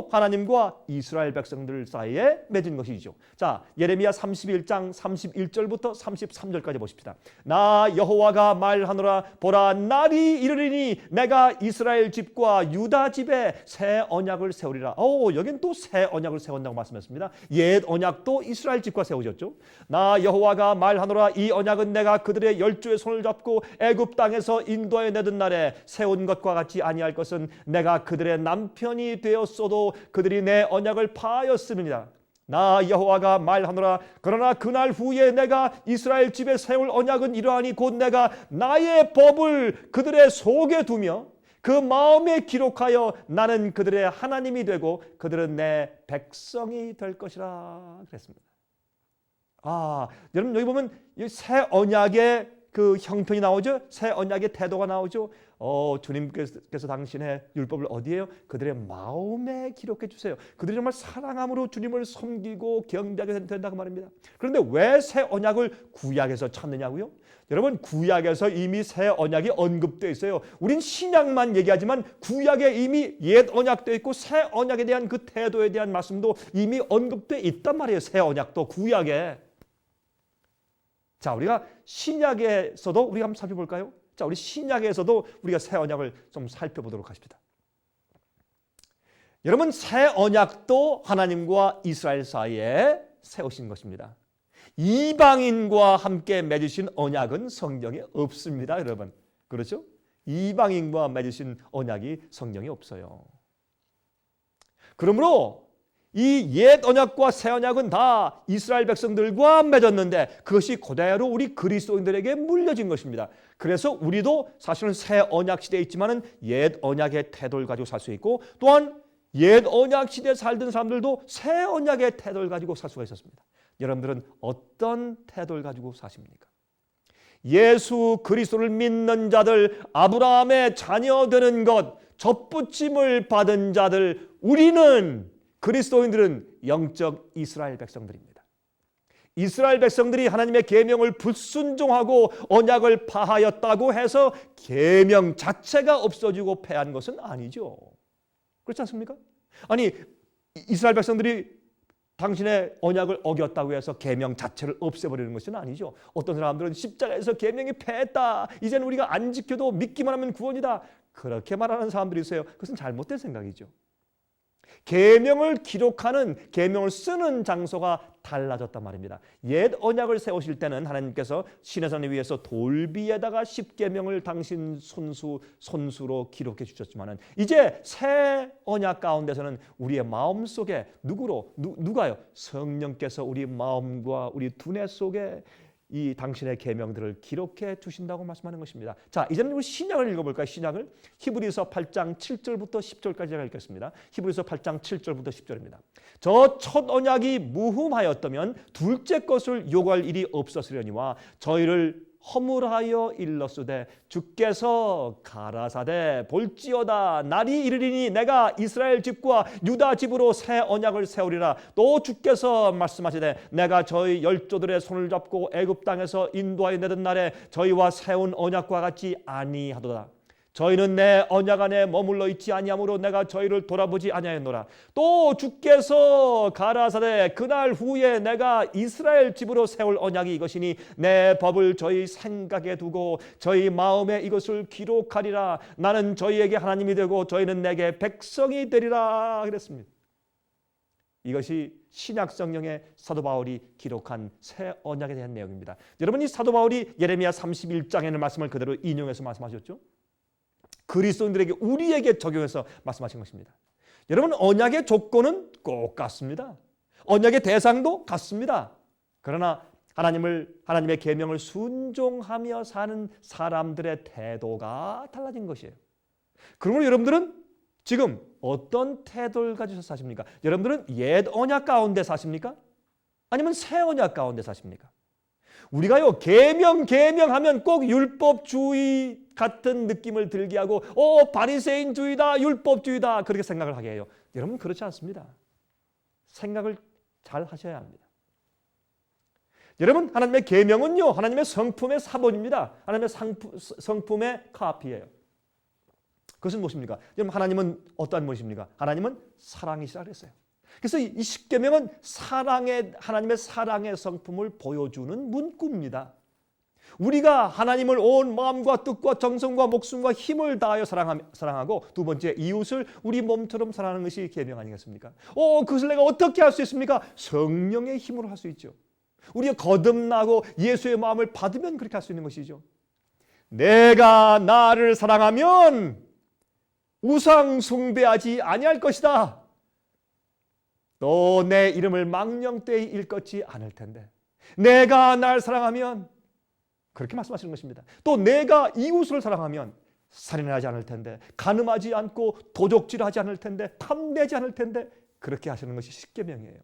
하나님과 이스라엘 백성들 사이에 맺은 것이죠. 자, 예레미야 31장 31절부터 33절까지 보십시다. 나 여호와가 말하노라, 보라, 날이 이르리니 내가 이스라엘 집과 유다 집에 새 언약을 세우리라. 여긴 또 새 언약을 세운다고 말씀했습니다. 옛 언약도 이스라엘 집과 세우셨죠. 나 여호와가 말하노라, 이 언약은 내가 그들의 열조의 손을 잡고 애굽 땅에서 인도하여 내던 날에 세운 것과 같이 아니할 것은 내가 그들의 남편이 되어 도 그들이 내 언약을 파하였음이니라. 나 여호와가 말하노라, 그러나 그날 후에 내가 이스라엘 집에 세울 언약은 이러하니 곧 내가 나의 법을 그들의 속에 두며 그 마음에 기록하여 나는 그들의 하나님이 되고 그들은 내 백성이 될 것이라 그랬습니다. 여러분, 여기 보면 새 언약의 그 형편이 나오죠. 새 언약의 태도가 나오죠. 주님께서 당신의 율법을 어디에요? 그들의 마음에 기록해 주세요. 그들이 정말 사랑함으로 주님을 섬기고 경배하게 된다고 말입니다. 그런데 왜 새 언약을 구약에서 찾느냐고요? 여러분, 구약에서 이미 새 언약이 언급되어 있어요. 우린 신약만 얘기하지만 구약에 이미 옛 언약도 있고 새 언약에 대한 그 태도에 대한 말씀도 이미 언급되어 있단 말이에요. 새 언약도 구약에. 자, 우리가 신약에서도 우리가 한번 살펴볼까요? 자, 우리 신약에서도 우리가 새 언약을 좀 살펴보도록 하십니다. 여러분, 새 언약도 하나님과 이스라엘 사이에 세우신 것입니다. 이방인과 함께 맺으신 언약은 성경에 없습니다, 여러분. 그렇죠? 이방인과 맺으신 언약이 성경에 없어요. 그러므로 이 옛 언약과 새 언약은 다 이스라엘 백성들과 맺었는데 그것이 그대로 우리 그리스도인들에게 물려진 것입니다. 그래서 우리도 사실은 새 언약 시대에 있지만은 옛 언약의 태도를 가지고 살 수 있고, 또한 옛 언약 시대에 살던 사람들도 새 언약의 태도를 가지고 살 수가 있었습니다. 여러분들은 어떤 태도를 가지고 사십니까? 예수 그리스도를 믿는 자들, 아브라함의 자녀 되는 것, 접붙임을 받은 자들, 우리는 그리스도인들은 영적 이스라엘 백성들입니다. 이스라엘 백성들이 하나님의 계명을 불순종하고 언약을 파하였다고 해서 계명 자체가 없어지고 패한 것은 아니죠. 그렇지 않습니까? 아니, 이스라엘 백성들이 당신의 언약을 어겼다고 해서 계명 자체를 없애버리는 것은 아니죠. 어떤 사람들은 십자가에서 계명이 패했다, 이제는 우리가 안 지켜도 믿기만 하면 구원이다, 그렇게 말하는 사람들이 있어요. 그것은 잘못된 생각이죠. 계명을 기록하는, 계명을 쓰는 장소가 달라졌단 말입니다. 옛 언약을 세우실 때는 하나님께서 시내산 위에서 돌비에다가 십계명을 당신 손수로 기록해 주셨지만은 이제 새 언약 가운데서는 우리의 마음 속에 누가요? 성령께서 우리 마음과 우리 두뇌 속에 이 당신의 계명들을 기록해 주신다고 말씀하는 것입니다. 자, 이제는 우리 신약을 읽어볼까요? 신약을 히브리서 8장 7절부터 10절까지 제가 읽겠습니다. 히브리서 8장 7절부터 10절입니다. 저 첫 언약이 무흠하였다면 둘째 것을 요구할 일이 없었으려니와 저희를 허물하여 일렀으되 주께서 가라사대 볼지어다 날이 이르리니 내가 이스라엘 집과 유다 집으로 새 언약을 세우리라. 또 주께서 말씀하시되 내가 저희 열조들의 손을 잡고 애굽 땅에서 인도하여 내던 날에 저희와 세운 언약과 같이 아니하도다. 저희는 내 언약 안에 머물러 있지 아니하므로 내가 저희를 돌아보지 아니하였노라. 또 주께서 가라사대 그날 후에 내가 이스라엘 집으로 세울 언약이 이것이니 내 법을 저희 생각에 두고 저희 마음에 이것을 기록하리라. 나는 저희에게 하나님이 되고 저희는 내게 백성이 되리라 그랬습니다. 이것이 신약 성경에 사도 바울이 기록한 새 언약에 대한 내용입니다. 여러분, 이 사도 바울이 예레미야 31장에는 말씀을 그대로 인용해서 말씀하셨죠. 그리스도인들에게 우리에게 적용해서 말씀하신 것입니다. 여러분, 언약의 조건은 꼭 같습니다. 언약의 대상도 같습니다. 그러나 하나님의 계명을 순종하며 사는 사람들의 태도가 달라진 것이에요. 그러므로 여러분들은 지금 어떤 태도를 가지고 사십니까? 여러분들은 옛 언약 가운데 사십니까? 아니면 새 언약 가운데 사십니까? 우리가요, 계명하면 꼭 율법주의 같은 느낌을 들게 하고 바리새인주의다, 율법주의다 그렇게 생각을 하게 해요. 여러분, 그렇지 않습니다. 생각을 잘 하셔야 합니다. 여러분, 하나님의 계명은요, 하나님의 성품의 사본입니다. 하나님의 성품의 카피예요. 그것은 무엇입니까? 여러분, 하나님은 어떠한 분이십니까? 하나님은 사랑이시라 그랬어요. 그래서 이 십계명은 하나님의 사랑의 성품을 보여주는 문구입니다. 우리가 하나님을 온 마음과 뜻과 정성과 목숨과 힘을 다하여 사랑하고, 두 번째, 이웃을 우리 몸처럼 사랑하는 것이 계명 아니겠습니까? 그것을 내가 어떻게 할 수 있습니까? 성령의 힘으로 할 수 있죠. 우리가 거듭나고 예수의 마음을 받으면 그렇게 할 수 있는 것이죠. 내가 나를 사랑하면 우상 숭배하지 아니할 것이다. 또 내 이름을 망령되이 일컫지 않을 텐데. 내가 날 사랑하면 그렇게 말씀하시는 것입니다. 또 내가 이웃을 사랑하면 살인하지 않을 텐데, 간음하지 않고 도적질하지 않을 텐데, 탐내지 않을 텐데, 그렇게 하시는 것이 십계명이에요.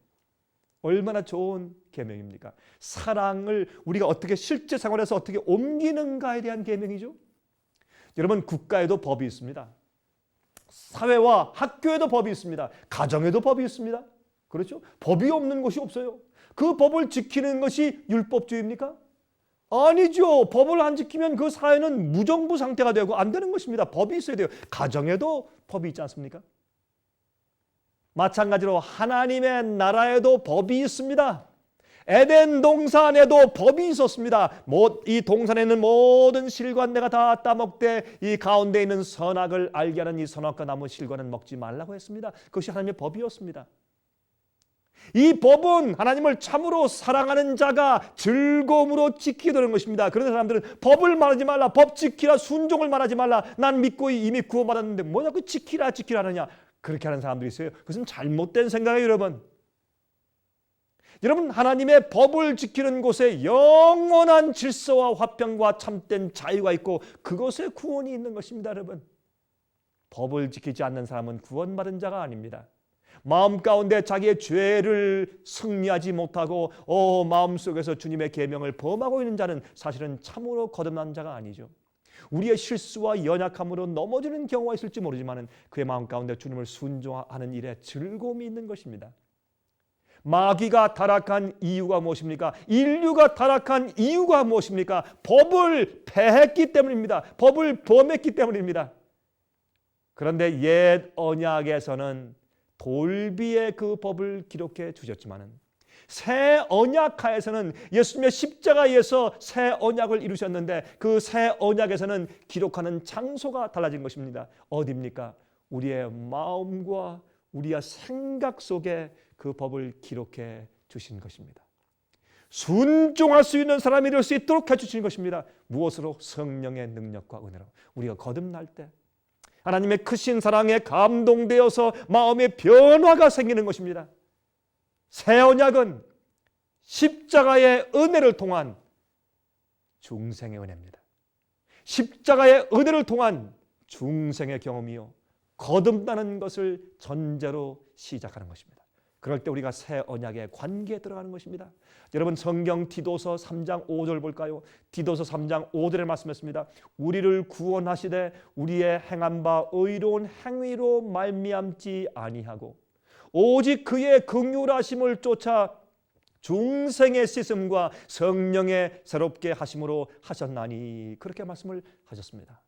얼마나 좋은 계명입니까? 사랑을 우리가 어떻게 실제 생활에서 어떻게 옮기는가에 대한 계명이죠. 여러분, 국가에도 법이 있습니다. 사회와 학교에도 법이 있습니다. 가정에도 법이 있습니다. 그렇죠? 법이 없는 곳이 없어요. 그 법을 지키는 것이 율법주의입니까? 아니죠. 법을 안 지키면 그 사회는 무정부 상태가 되고 안 되는 것입니다. 법이 있어야 돼요. 가정에도 법이 있지 않습니까? 마찬가지로 하나님의 나라에도 법이 있습니다. 에덴 동산에도 법이 있었습니다. 이 동산에 있는 모든 실과 내가 다 따먹되 이 가운데 있는 선악을 알게 하는 이 선악과 나무 실과는 먹지 말라고 했습니다. 그것이 하나님의 법이었습니다. 이 법은 하나님을 참으로 사랑하는 자가 즐거움으로 지키게 되는 것입니다. 그런데 사람들은 법을 말하지 말라, 법 지키라, 순종을 말하지 말라, 난 믿고 이미 구원받았는데 뭐냐 그 지키라 하느냐, 그렇게 하는 사람들이 있어요. 그것은 잘못된 생각이에요. 여러분, 하나님의 법을 지키는 곳에 영원한 질서와 화평과 참된 자유가 있고 그것에 구원이 있는 것입니다. 여러분, 법을 지키지 않는 사람은 구원받은 자가 아닙니다. 마음 가운데 자기의 죄를 승리하지 못하고 마음속에서 주님의 계명을 범하고 있는 자는 사실은 참으로 거듭난 자가 아니죠. 우리의 실수와 연약함으로 넘어지는 경우가 있을지 모르지만 그의 마음 가운데 주님을 순종하는 일에 즐거움이 있는 것입니다. 마귀가 타락한 이유가 무엇입니까? 인류가 타락한 이유가 무엇입니까? 법을 폐했기 때문입니다. 법을 범했기 때문입니다. 그런데 옛 언약에서는 돌비에 그 법을 기록해 주셨지만은 새 언약하에서는 예수님의 십자가에서 새 언약을 이루셨는데 그 새 언약에서는 기록하는 장소가 달라진 것입니다. 어디입니까? 우리의 마음과 우리의 생각 속에 그 법을 기록해 주신 것입니다. 순종할 수 있는 사람이 될 수 있도록 해주신 것입니다. 무엇으로? 성령의 능력과 은혜로. 우리가 거듭날 때 하나님의 크신 사랑에 감동되어서 마음의 변화가 생기는 것입니다. 새 언약은 십자가의 은혜를 통한 중생의 은혜입니다. 십자가의 은혜를 통한 중생의 경험이요, 거듭나는 것을 전제로 시작하는 것입니다. 그럴 때 우리가 새 언약의 관계에 들어가는 것입니다. 여러분, 성경 디도서 3장 5절 볼까요? 디도서 3장 5절에 말씀했습니다. 우리를 구원하시되 우리의 행한 바 의로운 행위로 말미암지 아니하고 오직 그의 긍휼하심을 쫓아 중생의 씻음과 성령의 새롭게 하심으로 하셨나니, 그렇게 말씀을 하셨습니다.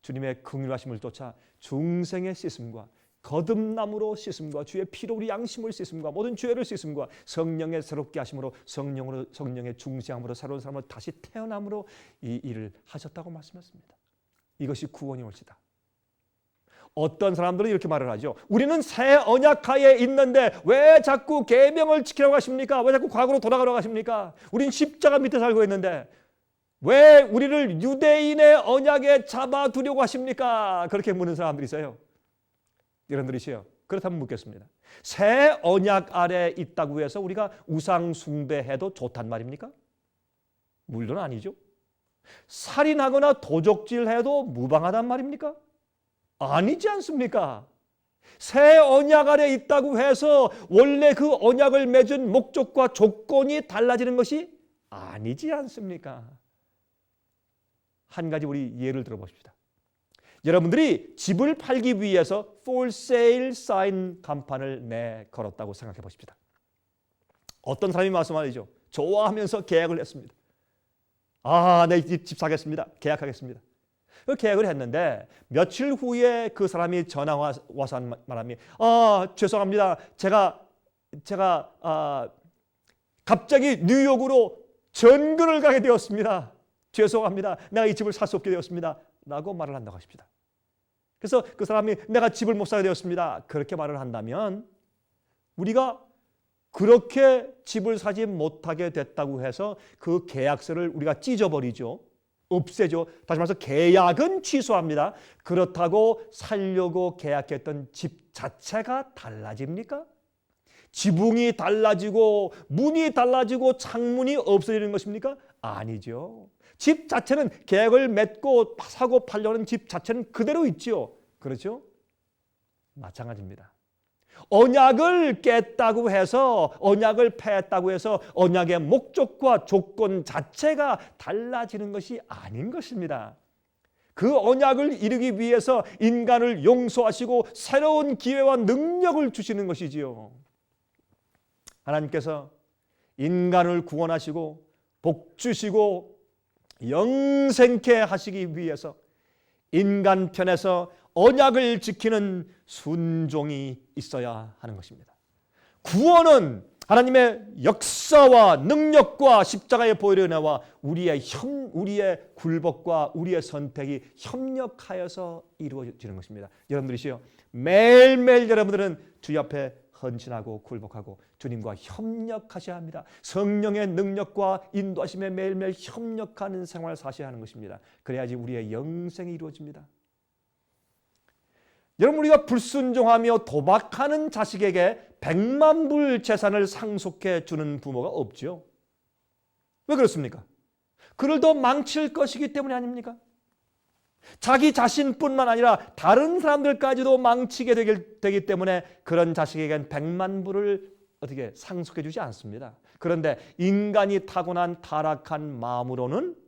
주님의 긍휼하심을 쫓아 중생의 씻음과 거듭남으로 씻음과 주의 피로 우리 양심을 씻음과 모든 죄를 씻음과 성령의 새롭게 하심으로 성령의 중생함으로 새로운 사람으로 다시 태어남으로 이 일을 하셨다고 말씀했습니다. 이것이 구원이 올지다. 어떤 사람들은 이렇게 말을 하죠. 우리는 새 언약하에 있는데 왜 자꾸 계명을 지키라고 하십니까? 왜 자꾸 과거로 돌아가라고 하십니까? 우린 십자가 밑에 살고 있는데 왜 우리를 유대인의 언약에 잡아두려고 하십니까? 그렇게 묻는 사람들이 있어요. 여러분들이시요. 그렇다면 묻겠습니다. 새 언약 아래 있다고 해서 우리가 우상 숭배해도 좋단 말입니까? 물론 아니죠. 살인하거나 도적질해도 무방하단 말입니까? 아니지 않습니까? 새 언약 아래 있다고 해서 원래 그 언약을 맺은 목적과 조건이 달라지는 것이 아니지 않습니까? 한 가지 우리 예를 들어봅시다. 여러분들이 집을 팔기 위해서 for sale 사인 간판을 걸었다고 생각해 보십시다. 어떤 사람이 말씀하죠. 좋아하면서 계약을 했습니다. 내 집 사겠습니다. 계약하겠습니다. 그 계약을 했는데 며칠 후에 그 사람이 전화 와서 한 말함이 죄송합니다. 제가 갑자기 뉴욕으로 전근을 가게 되었습니다. 죄송합니다. 내가 이 집을 살 수 없게 되었습니다. 라고 말을 한다고 하십시다. 그래서 그 사람이 내가 집을 못 사게 되었습니다. 그렇게 말을 한다면 우리가 그렇게 집을 사지 못하게 됐다고 해서 그 계약서를 우리가 찢어버리죠. 없애죠. 다시 말해서 계약은 취소합니다. 그렇다고 살려고 계약했던 집 자체가 달라집니까? 지붕이 달라지고 문이 달라지고 창문이 없어지는 것입니까? 아니죠. 집 자체는 계약을 맺고 사고 팔려는 집 자체는 그대로 있지요. 그렇죠? 마찬가지입니다. 언약을 깼다고 해서 언약을 폐했다고 해서 언약의 목적과 조건 자체가 달라지는 것이 아닌 것입니다. 그 언약을 이루기 위해서 인간을 용서하시고 새로운 기회와 능력을 주시는 것이지요. 하나님께서 인간을 구원하시고 복 주시고 영생케 하시기 위해서 인간 편에서 언약을 지키는 순종이 있어야 하는 것입니다. 구원은 하나님의 역사와 능력과 십자가의 보혈의 은혜와 우리의 굴복과 우리의 선택이 협력하여서 이루어지는 것입니다. 여러분들이시요, 매일매일 여러분들은 주 앞에 헌신하고 굴복하고 주님과 협력하셔야 합니다. 성령의 능력과 인도하심에 매일매일 협력하는 생활을 사셔야 하는 것입니다. 그래야지 우리의 영생이 이루어집니다. 여러분, 우리가 불순종하며 도박하는 자식에게 100만 불 재산을 상속해 주는 부모가 없죠. 왜 그렇습니까? 그를 더 망칠 것이기 때문이 아닙니까? 자기 자신뿐만 아니라 다른 사람들까지도 망치게 되기 때문에 그런 자식에겐 100만 불을 어떻게 상속해 주지 않습니다. 그런데 인간이 타고난 타락한 마음으로는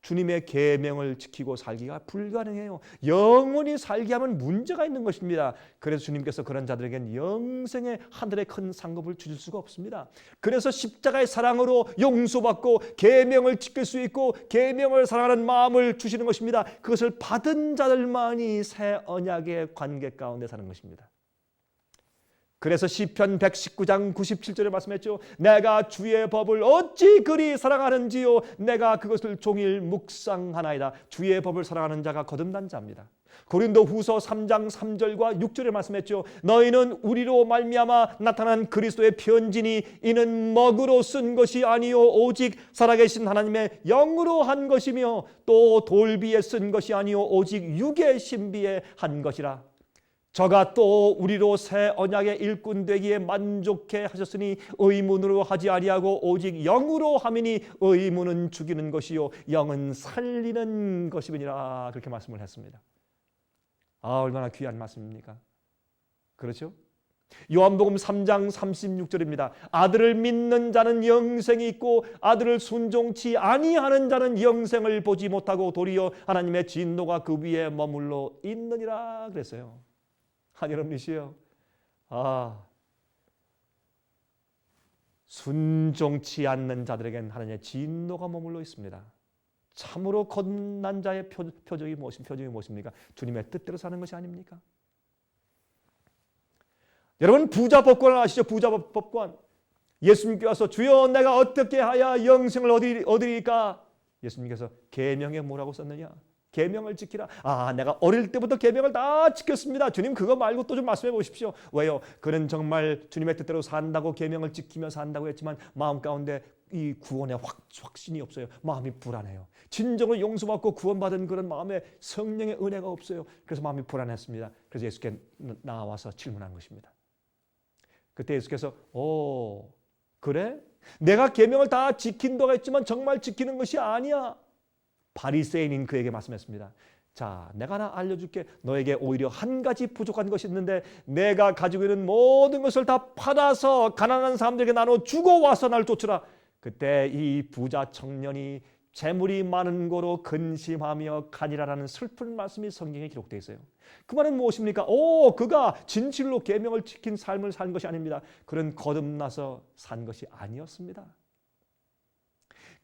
주님의 계명을 지키고 살기가 불가능해요. 영원히 살게 하면 문제가 있는 것입니다. 그래서 주님께서 그런 자들에겐 영생의 하늘의 큰 상급을 주실 수가 없습니다. 그래서 십자가의 사랑으로 용서받고 계명을 지킬 수 있고 계명을 사랑하는 마음을 주시는 것입니다. 그것을 받은 자들만이 새 언약의 관계 가운데 사는 것입니다. 그래서 시편 119장 97절에 말씀했죠. 내가 주의 법을 어찌 그리 사랑하는지요. 내가 그것을 종일 묵상하나이다. 주의 법을 사랑하는 자가 거듭난 자입니다. 고린도후서 3장 3절과 6절에 말씀했죠. 너희는 우리로 말미암아 나타난 그리스도의 편지니 이는 먹으로 쓴 것이 아니요 오직 살아계신 하나님의 영으로 한 것이며 또 돌비에 쓴 것이 아니요 오직 육의 신비에 한 것이라. 저가 또 우리로 새 언약의 일꾼 되기에 만족해 하셨으니 의문으로 하지 아니하고 오직 영으로 함이니 의문은 죽이는 것이요 영은 살리는 것이니라. 그렇게 말씀을 했습니다. 얼마나 귀한 말씀입니까? 그렇죠? 요한복음 3장 36절입니다. 아들을 믿는 자는 영생이 있고 아들을 순종치 아니하는 자는 영생을 보지 못하고 도리어 하나님의 진노가 그 위에 머물러 있느니라 그랬어요. 여러분이시여, 순종치 않는 자들에겐 하나님의 진노가 머물러 있습니다. 참으로 거듭난 자의 표적이 무엇입니까? 주님의 뜻대로 사는 것이 아닙니까? 여러분 부자 법관을 아시죠? 부자 법관. 예수님께 와서 주여 내가 어떻게 하여 영생을 얻으리까? 예수님께서 계명에 뭐라고 썼느냐? 계명을 지키라. 내가 어릴 때부터 계명을 다 지켰습니다. 주님 그거 말고 또 좀 말씀해 보십시오. 왜요? 그는 정말 주님의 뜻대로 산다고 계명을 지키며 산다고 했지만 마음 가운데 이 구원의 확신이 없어요. 마음이 불안해요. 진정으로 용서받고 구원받은 그런 마음에 성령의 은혜가 없어요. 그래서 마음이 불안했습니다. 그래서 예수께 나와서 질문한 것입니다. 그때 예수께서 그래? 내가 계명을 다 지킨다고 했지만 정말 지키는 것이 아니야. 바리새인인 그에게 말씀했습니다. 자, 내가 하나 알려줄게. 너에게 오히려 한 가지 부족한 것이 있는데 내가 가지고 있는 모든 것을 다 팔아서 가난한 사람들에게 나눠 주고 와서 나를 쫓으라. 그때 이 부자 청년이 재물이 많은 거로 근심하며 가니라라는 슬픈 말씀이 성경에 기록되어 있어요. 그 말은 무엇입니까? 그가 진실로 계명을 지킨 삶을 산 것이 아닙니다. 그는 거듭나서 산 것이 아니었습니다.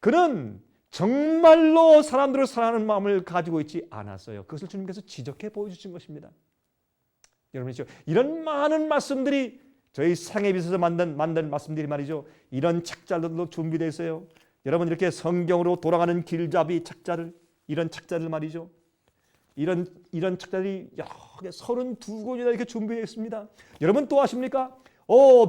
그는 정말로 사람들을 사랑하는 마음을 가지고 있지 않았어요. 그것을 주님께서 지적해 보여주신 것입니다. 여러분이죠. 이런 많은 말씀들이 저희 상해빛에서 만든 말씀들이 말이죠. 이런 책자들도 준비되어 있어요. 여러분 이렇게 성경으로 돌아가는 길잡이 책자를 이런 책자를 말이죠. 이런 책자들이 32권이나 이렇게 준비되어 있습니다. 여러분 또 아십니까?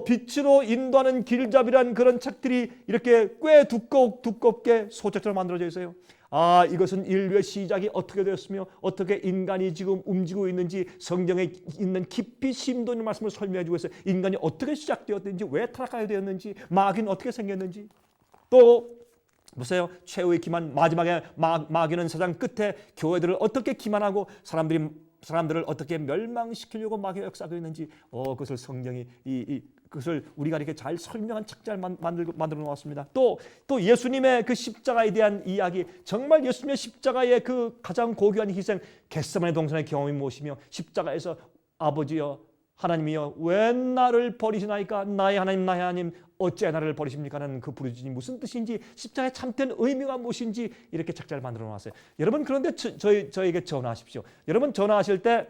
빛으로 인도하는 길잡이란 그런 책들이 이렇게 꽤 두껍게 소책처럼 만들어져 있어요. 이것은 인류의 시작이 어떻게 되었으며 어떻게 인간이 지금 움직이고 있는지 성경에 있는 깊이 심도 있는 말씀을 설명해 주고 있어요. 인간이 어떻게 시작되었는지, 왜 타락하게 되었는지, 마귀는 어떻게 생겼는지. 또 보세요. 최후의 기만, 마지막에 마귀는 세상 끝에 교회들을 어떻게 기만하고 사람들을 어떻게 멸망시키려고 마귀가 역사하고 있는지 그것을 성경이 그것을 우리가 이렇게 잘 설명한 책자를 만들어 놓았습니다. 또 예수님의 그 십자가에 대한 이야기, 정말 예수님의 십자가의 그 가장 고귀한 희생, 겟세마네 동산의 경험이 무엇이며 십자가에서 아버지여 하나님이여 왜 나를 버리시나이까? 나의 하나님 어찌 나를 버리십니까? 라는 그 부르짖음이 무슨 뜻인지, 십자가의 참된 의미가 무엇인지 이렇게 책자를 만들어 놨어요. 여러분 그런데 저에게 전화하십시오. 여러분 전화하실 때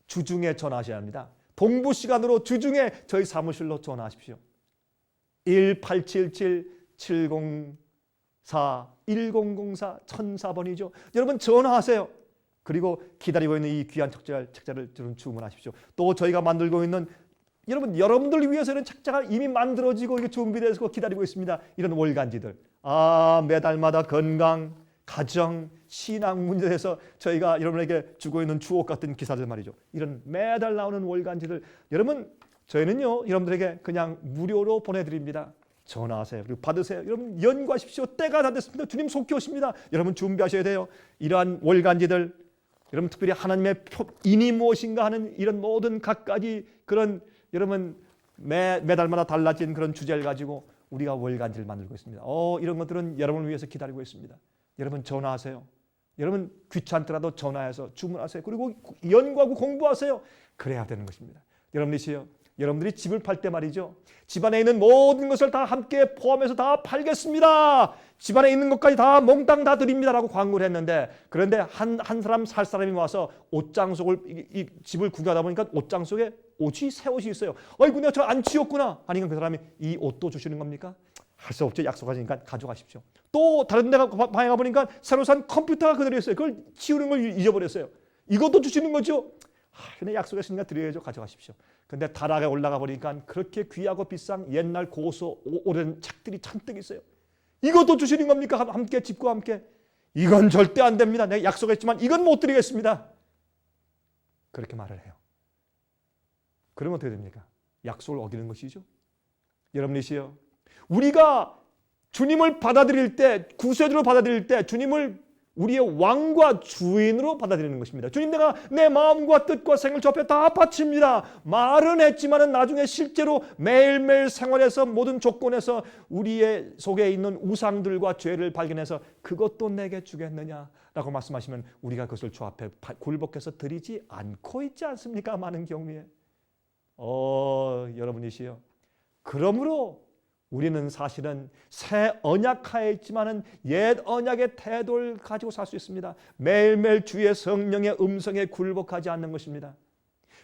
주중에 전화하셔야 합니다. 동부 시간으로 주중에 저희 사무실로 전화하십시오. 1877-704-1004 1004번이죠. 여러분 전화하세요. 그리고 기다리고 있는 이 귀한 책자를 주문하십시오. 또 저희가 만들고 있는 여러분들 위해서 이런 책자가 이미 만들어지고 이게 준비되어서 기다리고 있습니다. 이런 월간지들. 매달마다 건강, 가정, 신앙 문제에 대해서 저희가 여러분에게 주고 있는 주옥 같은 기사들 말이죠. 이런 매달 나오는 월간지들. 여러분 저희는요 여러분들에게 그냥 무료로 보내드립니다. 전화하세요. 그리고 받으세요. 여러분 연구하십시오. 때가 다 됐습니다. 주님 속히 오십니다. 여러분 준비하셔야 돼요. 이러한 월간지들, 여러분 특별히 하나님의 인이 무엇인가 하는 이런 모든 갖가지 그런 여러분 매달마다 달라진 그런 주제를 가지고 우리가 월간지를 만들고 있습니다. 이런 것들은 여러분을 위해서 기다리고 있습니다. 여러분 전화하세요. 여러분 귀찮더라도 전화해서 주문하세요. 그리고 연구하고 공부하세요. 그래야 되는 것입니다. 여러분들이 집을 팔 때 말이죠. 집안에 있는 모든 것을 다 함께 포함해서 다 팔겠습니다. 집안에 있는 것까지 다 몽땅 다 드립니다 라고 광고를 했는데, 그런데 한 사람 살 사람이 와서 옷장 속을 이 집을 구경하다 보니까 옷장 속에 새 옷이 있어요. 아이고 내가 저 안 치웠구나 하니까 그 사람이 이 옷도 주시는 겁니까? 할 수 없죠. 약속하시니까 가져가십시오. 또 다른 데 방에 가보니까 새로 산 컴퓨터가 그대로 있어요. 그걸 치우는 걸 잊어버렸어요. 이것도 주시는 거죠. 근데 약속했으니까 드려야죠. 가져가십시오. 근데 다락에 올라가 보니까 그렇게 귀하고 비싼 옛날 고서 오랜 책들이 잔뜩 있어요. 이것도 주시는 겁니까? 함께 집과 함께. 이건 절대 안 됩니다. 내가 약속했지만 이건 못 드리겠습니다. 그렇게 말을 해요. 그러면 어떻게 됩니까? 약속을 어기는 것이죠. 여러분이시여, 우리가 주님을 받아들일 때, 구세주로 받아들일 때 주님을 우리의 왕과 주인으로 받아들이는 것입니다. 주님, 내가 내 마음과 뜻과 생을 주 앞에 다 바칩니다. 말은 했지만은 나중에 실제로 매일매일 생활에서 모든 조건에서 우리의 속에 있는 우상들과 죄를 발견해서 그것도 내게 주겠느냐라고 말씀하시면 우리가 그것을 주 앞에 굴복해서 드리지 않고 있지 않습니까? 많은 경우에. 여러분이시여, 그러므로 우리는 사실은 새 언약하에 있지만은 옛 언약의 태도를 가지고 살 수 있습니다. 매일매일 주의 성령의 음성에 굴복하지 않는 것입니다.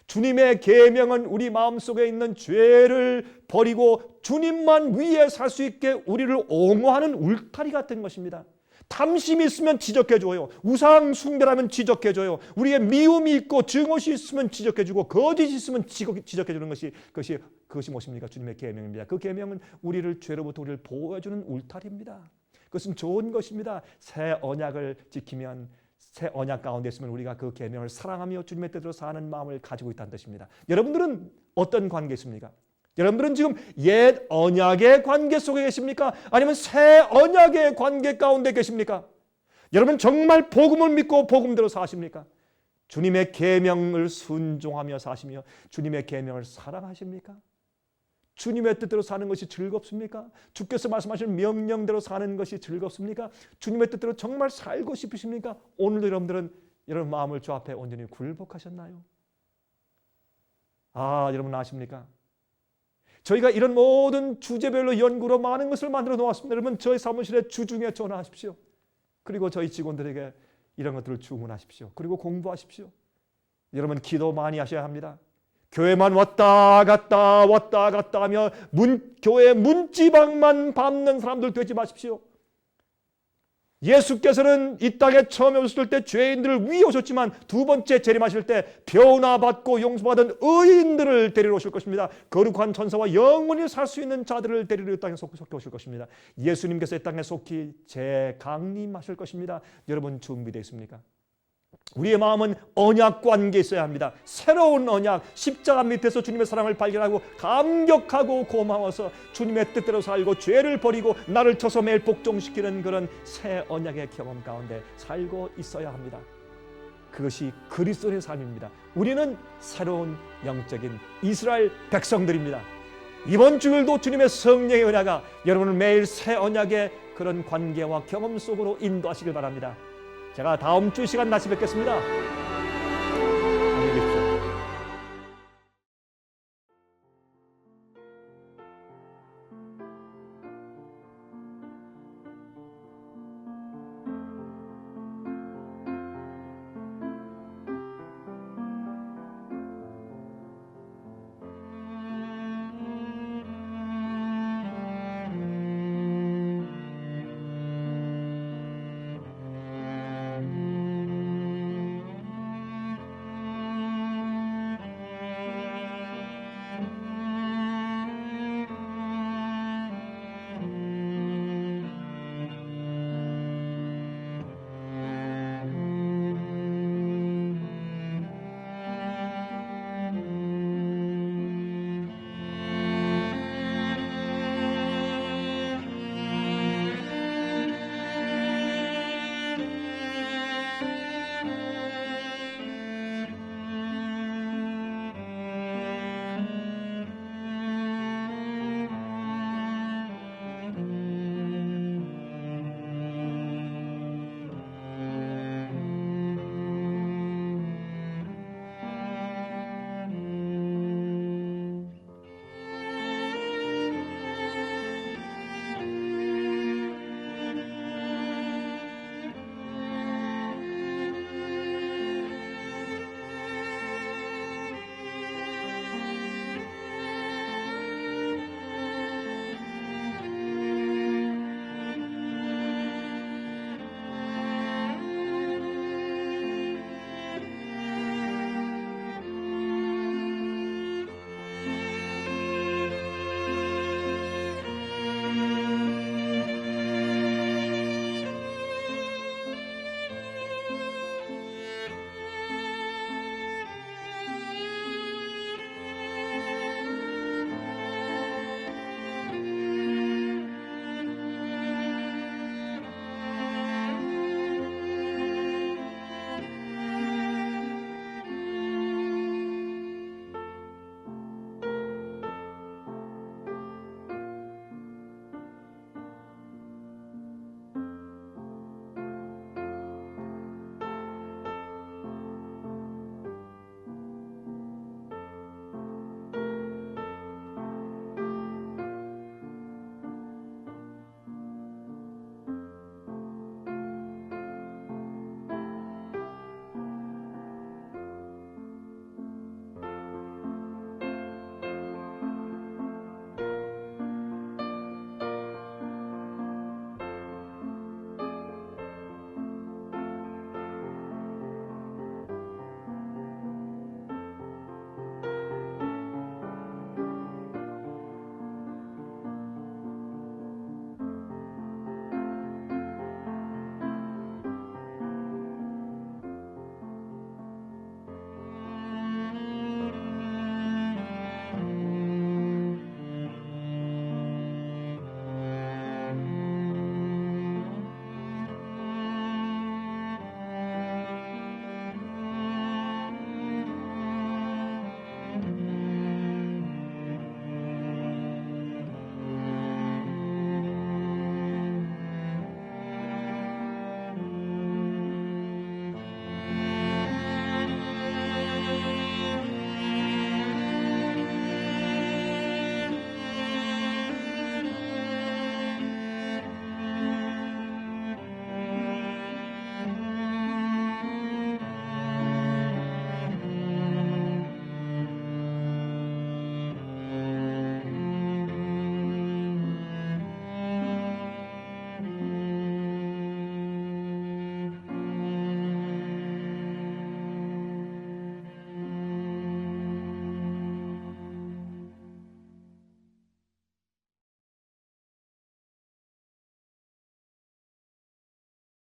주님의 계명은 우리 마음속에 있는 죄를 버리고 주님만 위에 살 수 있게 우리를 옹호하는 울타리 같은 것입니다. 탐심이 있으면 지적해줘요. 우상 숭배라면 지적해줘요. 우리의 미움이 있고 증오시 있으면 지적해주고 거짓이 있으면 지적해주는 그것이 무엇입니까? 주님의 계명입니다. 그 계명은 우리를 죄로부터 우리를 보호해주는 울타리입니다. 그것은 좋은 것입니다. 새 언약을 지키면, 새 언약 가운데 있으면 우리가 그 계명을 사랑하며 주님의 뜻대로 사는 마음을 가지고 있다는 뜻입니다. 여러분들은 어떤 관계에 있습니까? 여러분들은 지금 옛 언약의 관계 속에 계십니까? 아니면 새 언약의 관계 가운데 계십니까? 여러분 정말 복음을 믿고 복음대로 사십니까? 주님의 계명을 순종하며 사시며 주님의 계명을 사랑하십니까? 주님의 뜻대로 사는 것이 즐겁습니까? 주께서 말씀하신 명령대로 사는 것이 즐겁습니까? 주님의 뜻대로 정말 살고 싶으십니까? 오늘도 여러분들은 여러분 마음을 주 앞에 온전히 굴복하셨나요? 여러분 아십니까? 저희가 이런 모든 주제별로 연구로 많은 것을 만들어 놓았습니다. 여러분 저희 사무실에 주중에 전화하십시오. 그리고 저희 직원들에게 이런 것들을 주문하십시오. 그리고 공부하십시오. 여러분 기도 많이 하셔야 합니다. 교회만 왔다 갔다 하며 교회 문지방만 밟는 사람들 되지 마십시오. 예수께서는 이 땅에 처음에 오셨을 때 죄인들을 위해 오셨지만 두 번째 재림하실 때 변화받고 용서받은 의인들을 데리러 오실 것입니다. 거룩한 천사와 영원히 살 수 있는 자들을 데리러 이 땅에 속히 오실 것입니다. 예수님께서 이 땅에 속히 재강림하실 것입니다. 여러분 준비되어 있습니까? 우리의 마음은 언약 관계에 있어야 합니다. 새로운 언약, 십자가 밑에서 주님의 사랑을 발견하고 감격하고 고마워서 주님의 뜻대로 살고 죄를 버리고 나를 쳐서 매일 복종시키는 그런 새 언약의 경험 가운데 살고 있어야 합니다. 그것이 그리스도의 삶입니다. 우리는 새로운 영적인 이스라엘 백성들입니다. 이번 주일도 주님의 성령의 은혜가 여러분을 매일 새 언약의 그런 관계와 경험 속으로 인도하시길 바랍니다. 제가 다음 주 시간 다시 뵙겠습니다.